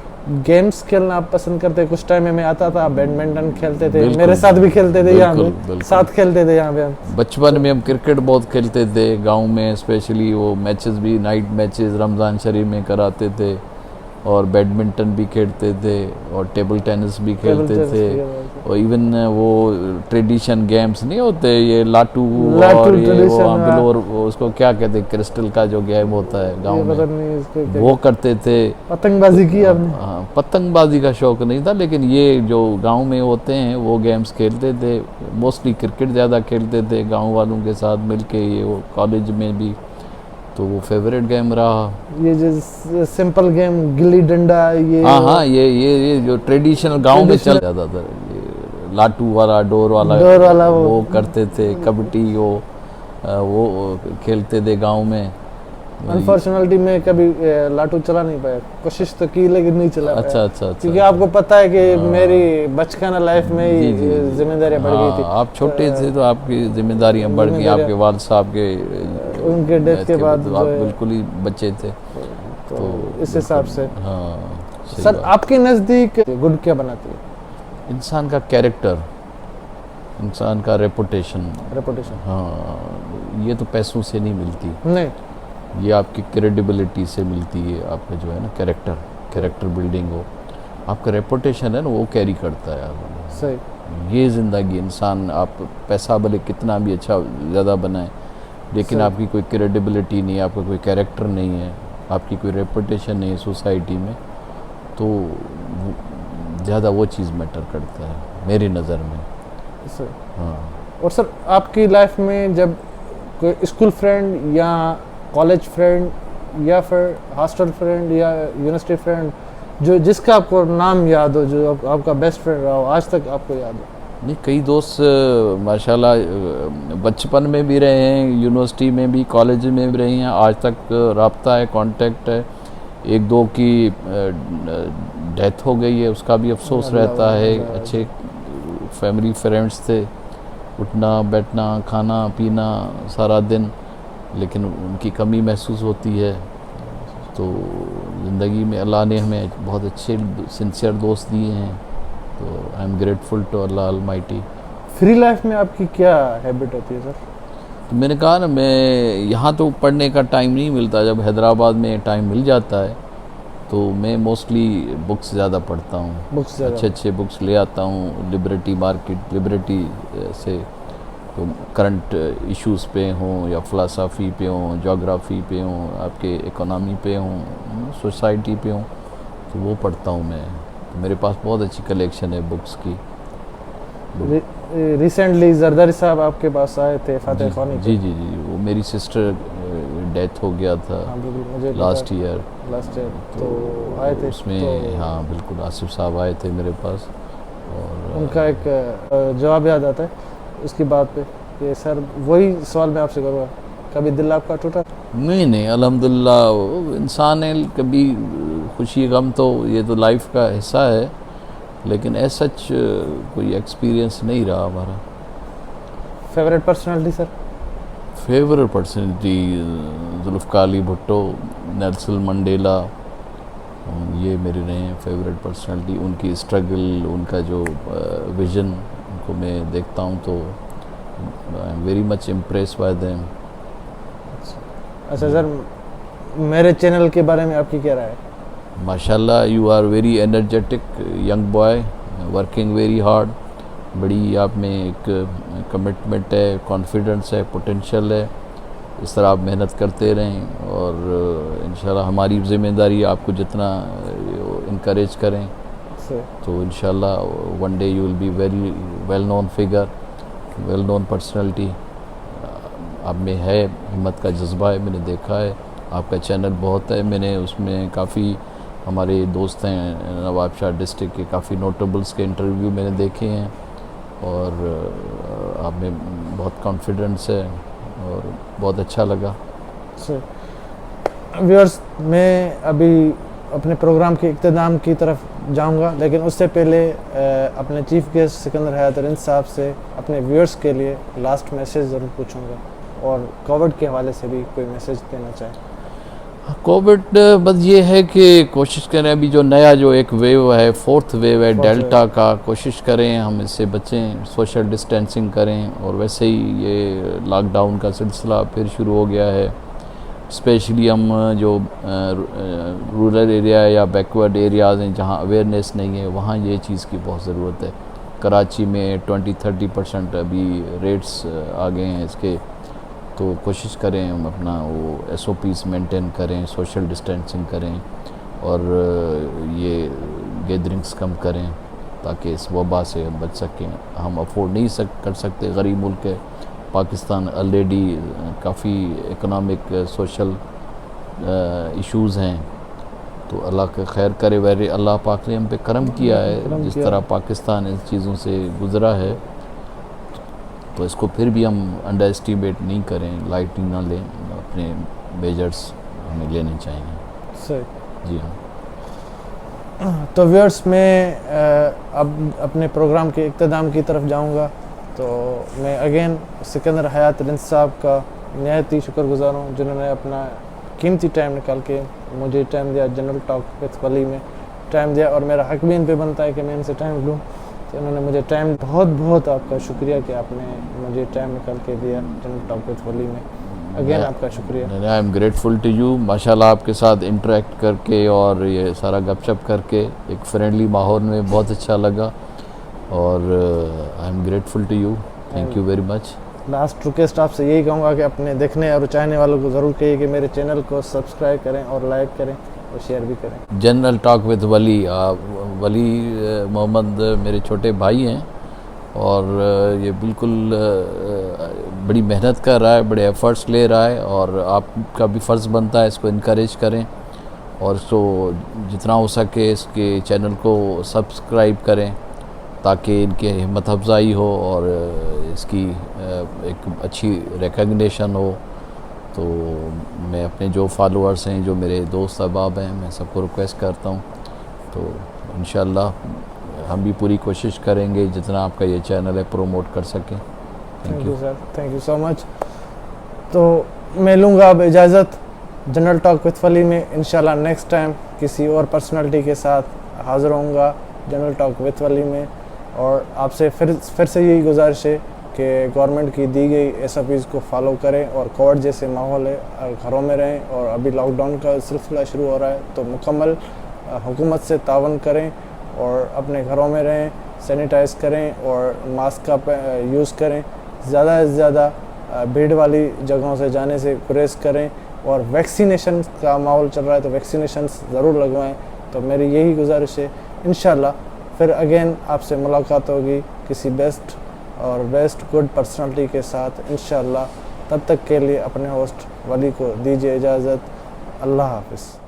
गेम्स खेलना आप पसंद करते हैं? कुछ टाइम में मैं आता था, बैडमिंटन खेलते थे, मेरे साथ भी खेलते थे, यहाँ पे साथ खेलते थे यहाँ पे हम। बचपन में हम क्रिकेट बहुत खेलते थे गांव में, स्पेशली वो मैचेस भी, नाइट मैचेस रमज़ान शरीफ में कराते थे। और बैडमिंटन भी खेलते थे, और टेबल टेनिस भी खेलते थे। और इवन वो ट्रेडिशन गेम्स नहीं होते, ये लाटू और ये वो बिलोर, उसको क्या कहते हैं, क्रिस्टल का जो गेम होता है गांव में, वो करते थे। पतंगबाजी की आपने? हाँ, पतंगबाजी का शौक नहीं था, लेकिन ये जो गांव में होते हैं वो गेम्स खेलते थे। मोस्टली क्रिकेट ज़्यादा खेलते थे गांव वालों के साथ मिलके। ये वो कॉलेज में भी तो वो फेवरेट गेम रहा। ये जो सिंपल गेम गिल्ली डंडा, ये हाँ, ये जो ट्रेडिशनल गांव में चल जाता था, ये लाटू वाला, डोर वाला वो करते थे। कबड्डी वो खेलते थे गांव में। अनफॉर्चुनेटली मैं कभी लाटू चला नहीं पाया, कोशिश तो की लेकिन नहीं चला पाया। अच्छा क्योंकि आपको पता है कि मेरी बचकाना लाइफ में ही जिम्मेदारियां बढ़ गई थी। आप छोटे थे तो आपकी जिम्मेदारियां बढ़ गई, आपके वालिद साहब के उनके डेथ के बाद तो आप बिल्कुल ही बच्चे थे, तो इस हिसाब से। हाँ सही सर बात। आपके नज़दीक गुड क्या बनाती है? इंसान का कैरेक्टर, इंसान का रेपुटेशन। रेपुटेशन? हाँ, ये तो पैसों से नहीं मिलती, नहीं, ये आपकी क्रेडिबिलिटी से मिलती है। आपका जो है ना कैरेक्टर बिल्डिंग हो, आपका रेपुटेशन है ना, वो कैरी करता है। सही। ये ज़िंदगी, इंसान आप पैसा भले कितना भी अच्छा ज़्यादा बनाए, लेकिन आपकी कोई क्रेडिबिलिटी नहीं है, आपका कोई कैरेक्टर नहीं है, आपकी कोई रेपुटेशन नहीं है सोसाइटी में, तो ज़्यादा वो चीज़ मैटर करता है मेरी नज़र में। सही। हाँ। और सर आपकी लाइफ में जब कोई स्कूल फ्रेंड या कॉलेज फ्रेंड या फिर हॉस्टल फ्रेंड या यूनिवर्सिटी फ्रेंड जो जिसका आपको नाम याद हो, जो आपका बेस्ट फ्रेंड रहा हो, आज तक आपको याद हो? नहीं, कई दोस्त माशाल्लाह बचपन में भी रहे हैं, यूनिवर्सिटी में भी, कॉलेज में भी रहे हैं, आज तक राब्ता है, कांटेक्ट है। एक दो की डेथ हो गई है, उसका भी अफसोस रहता है। अच्छे फैमिली फ्रेंड्स थे, उठना बैठना खाना पीना सारा दिन, लेकिन उनकी कमी महसूस होती है। तो ज़िंदगी में अल्लाह ने हमें बहुत अच्छे सिंसियर दोस्त दिए हैं, तो I am grateful to Allah almighty. Free life में आपकी क्या हैबिट होती है सर? तो मैंने कहा ना, मैं यहाँ तो पढ़ने का टाइम नहीं मिलता, जब हैदराबाद में टाइम मिल जाता है तो मैं मोस्टली बुक्स ज़्यादा पढ़ता हूँ। बुक्स अच्छे बुक्स ले आता हूँ, लिबर्टी मार्केट, लिबर्टी से, तो करंट इश्यूज़ पे हों या फ़िलासफ़ी पे हों, जोग्राफ़ी पे हों, आपके इकोनॉमी पे हों, सोसाइटी पे हों, तो वो पढ़ता हूँ मैं। तो मेरे पास बहुत अच्छी कलेक्शन है बुक्स की। रिसेंटली जरदारी साहब आपके पास आए थे, फातिह खानी। जी, वो मेरी सिस्टर डेथ हो गया था। हाँ बिल्कुल, मुझे लास्ट ईयर तो आए थे उसमें। तो हाँ बिल्कुल, आसिफ साहब आए थे मेरे पास, और उनका एक जवाब याद आता है उसकी बात पे कि सर वही सवाल मैं आपसे करूँगा, कभी दिल आपका टूटा? नहीं, अल्हम्दुलिल्लाह इंसान है, कभी खुशी गम तो ये तो लाइफ का हिस्सा है, लेकिन ऐसा सच कोई एक्सपीरियंस नहीं रहा हमारा। Favourite personality sir? Favourite personality Zulfikar Ali Bhutto, Nelson Mandela, ये मेरे रहे हैं फेवरेट पर्सनैलिटी। उनकी स्ट्रगल, उनका जो विज़न, उनको मैं देखता हूँ तो I am very much impress by them. अच्छा सर, मेरे चैनल के बारे में आपकी क्या राय है? माशाल्लाह, you are very energetic young boy, working very hard. बड़ी आप में एक कमिटमेंट है, कॉन्फिडेंस है, पोटेंशियल है। इस तरह आप मेहनत करते रहें, और इंशाल्लाह हमारी ज़िम्मेदारी आपको जितना इनकरेज करें, तो इंशाल्लाह one day you will be very well known figure, well known personality. आप में है, हिम्मत का जज्बा है, मैंने देखा है। आपका चैनल बहुत है, मैंने उसमें काफ़ी हमारे दोस्त हैं नवाबशाह डिस्ट्रिक्ट के, काफ़ी नोटेबल्स के इंटरव्यू मैंने देखे हैं, और आप में बहुत कॉन्फिडेंस है, और बहुत अच्छा लगा। व्यूअर्स, मैं अभी अपने प्रोग्राम के इख्तिताम की तरफ जाऊंगा, लेकिन उससे पहले अपने चीफ गेस्ट सिकंदर हयातुद्दीन साहब से अपने व्यूअर्स के लिए लास्ट मैसेज ज़रूर पूछूंगा, और कोविड के हवाले से भी कोई मैसेज देना चाहें। कोविड बस ये है कि कोशिश करें, अभी जो नया जो एक वेव है, फोर्थ वेव है डेल्टा का, कोशिश करें हम इससे बचें, सोशल डिस्टेंसिंग करें। और वैसे ही ये लॉकडाउन का सिलसिला फिर शुरू हो गया है, स्पेशली हम जो रूरल एरिया या बैकवर्ड एरियाज़ हैं जहाँ अवेयरनेस नहीं है, वहाँ ये चीज़ की बहुत ज़रूरत है। कराची में 20-30% अभी रेट्स आ गए हैं इसके, तो कोशिश करें हम अपना वो SOPs मेंटेन करें, सोशल डिस्टेंसिंग करें, और ये गैदरिंग्स कम करें, ताकि इस वबा से हम बच सकें। हम अफोर्ड नहीं कर सकते, गरीब मुल्क है पाकिस्तान, ऑलरेडी काफ़ी इकोनॉमिक सोशल इश्यूज़ हैं, तो अल्लाह का खैर करे। वैसे अल्लाह पाक ने हम पे करम किया है, जिस तरह पाकिस्तान इन चीज़ों से गुज़रा है, तो इसको फिर भी हम अंडर एस्टिमेट नहीं करें, लाइटली ना लें, अपने मेजर्स हमें लेने चाहिए। सही। जी हाँ। तो व्यूअर्स, मैं अब अपने प्रोग्राम के इख्तिताम की तरफ जाऊंगा। तो मैं अगेन सिकंदर हयात रिंस साहब का नहायत ही शुक्रगुजार हूँ, जिन्होंने अपना कीमती टाइम निकाल के मुझे टाइम दिया, जनरल टॉक विद वली में टाइम दिया, और मेरा हक भी इन पे बनता है कि मैं इनसे टाइम लूँ। तो इन्होंने मुझे टाइम, बहुत बहुत आपका शुक्रिया कि आपने मुझे टाइम निकाल के दिया जनरल टॉक विद वली में। अगेन आपका शुक्रिया। I am grateful to you. माशाल्लाह आपके साथ इंटरेक्ट करके और ये सारा गपशप करके एक फ्रेंडली माहौल में बहुत अच्छा लगा, और I am grateful to you. Thank you very much. Last request आपसे यही कहूँगा कि अपने देखने और चाहने वालों को ज़रूर कहिए कि मेरे चैनल को सब्सक्राइब करें और लाइक करें और शेयर भी करें। जनरल टॉक विद वली, वली मोहम्मद मेरे छोटे भाई हैं, और ये बिल्कुल बड़ी मेहनत कर रहा है, बड़े एफ़र्ट्स ले रहा है, और आपका भी फ़र्ज़ बनता है इसको इनकरेज करें, और इसको जितना हो सके इसके चैनल को सब्सक्राइब करें ताकि इनकी हिम्मत अफजाई हो और इसकी एक अच्छी रिकग्निशन हो। तो मैं अपने जो फॉलोअर्स हैं, जो मेरे दोस्त अहबाब हैं, मैं सबको रिक्वेस्ट करता हूँ, तो इंशाल्लाह हम भी पूरी कोशिश करेंगे जितना आपका ये चैनल है प्रमोट कर सकें। Thank you sir, thank you so much. तो मैं लूँगा अब इजाज़त। जनरल टॉक विद वली में इंशाल्लाह नेक्स्ट टाइम किसी और पर्सनालिटी के साथ हाज़िर होऊंगा जनरल टॉक विद वली में, और आपसे फिर से यही गुजारिश है कि गवर्नमेंट की दी गई SOPs को फॉलो करें, और कोविड जैसे माहौल है घरों में रहें, और अभी लॉकडाउन का सिलसिला शुरू हो रहा है, तो मुकम्मल हुकूमत से तावन करें और अपने घरों में रहें, सैनिटाइज़ करें और मास्क का यूज़ करें, ज़्यादा से ज़्यादा भीड़ वाली जगहों से जाने से गुरेज करें, और वैक्सीनेशन का माहौल चल रहा है तो वैक्सीनेशन ज़रूर लगवाएं। तो मेरी यही गुजारिश है। इंशाल्लाह फिर अगेन आपसे मुलाकात होगी किसी बेस्ट गुड पर्सनालिटी के साथ इंशाल्लाह। तब तक के लिए अपने होस्ट वली को दीजिए इजाज़त। अल्लाह हाफ़िज़।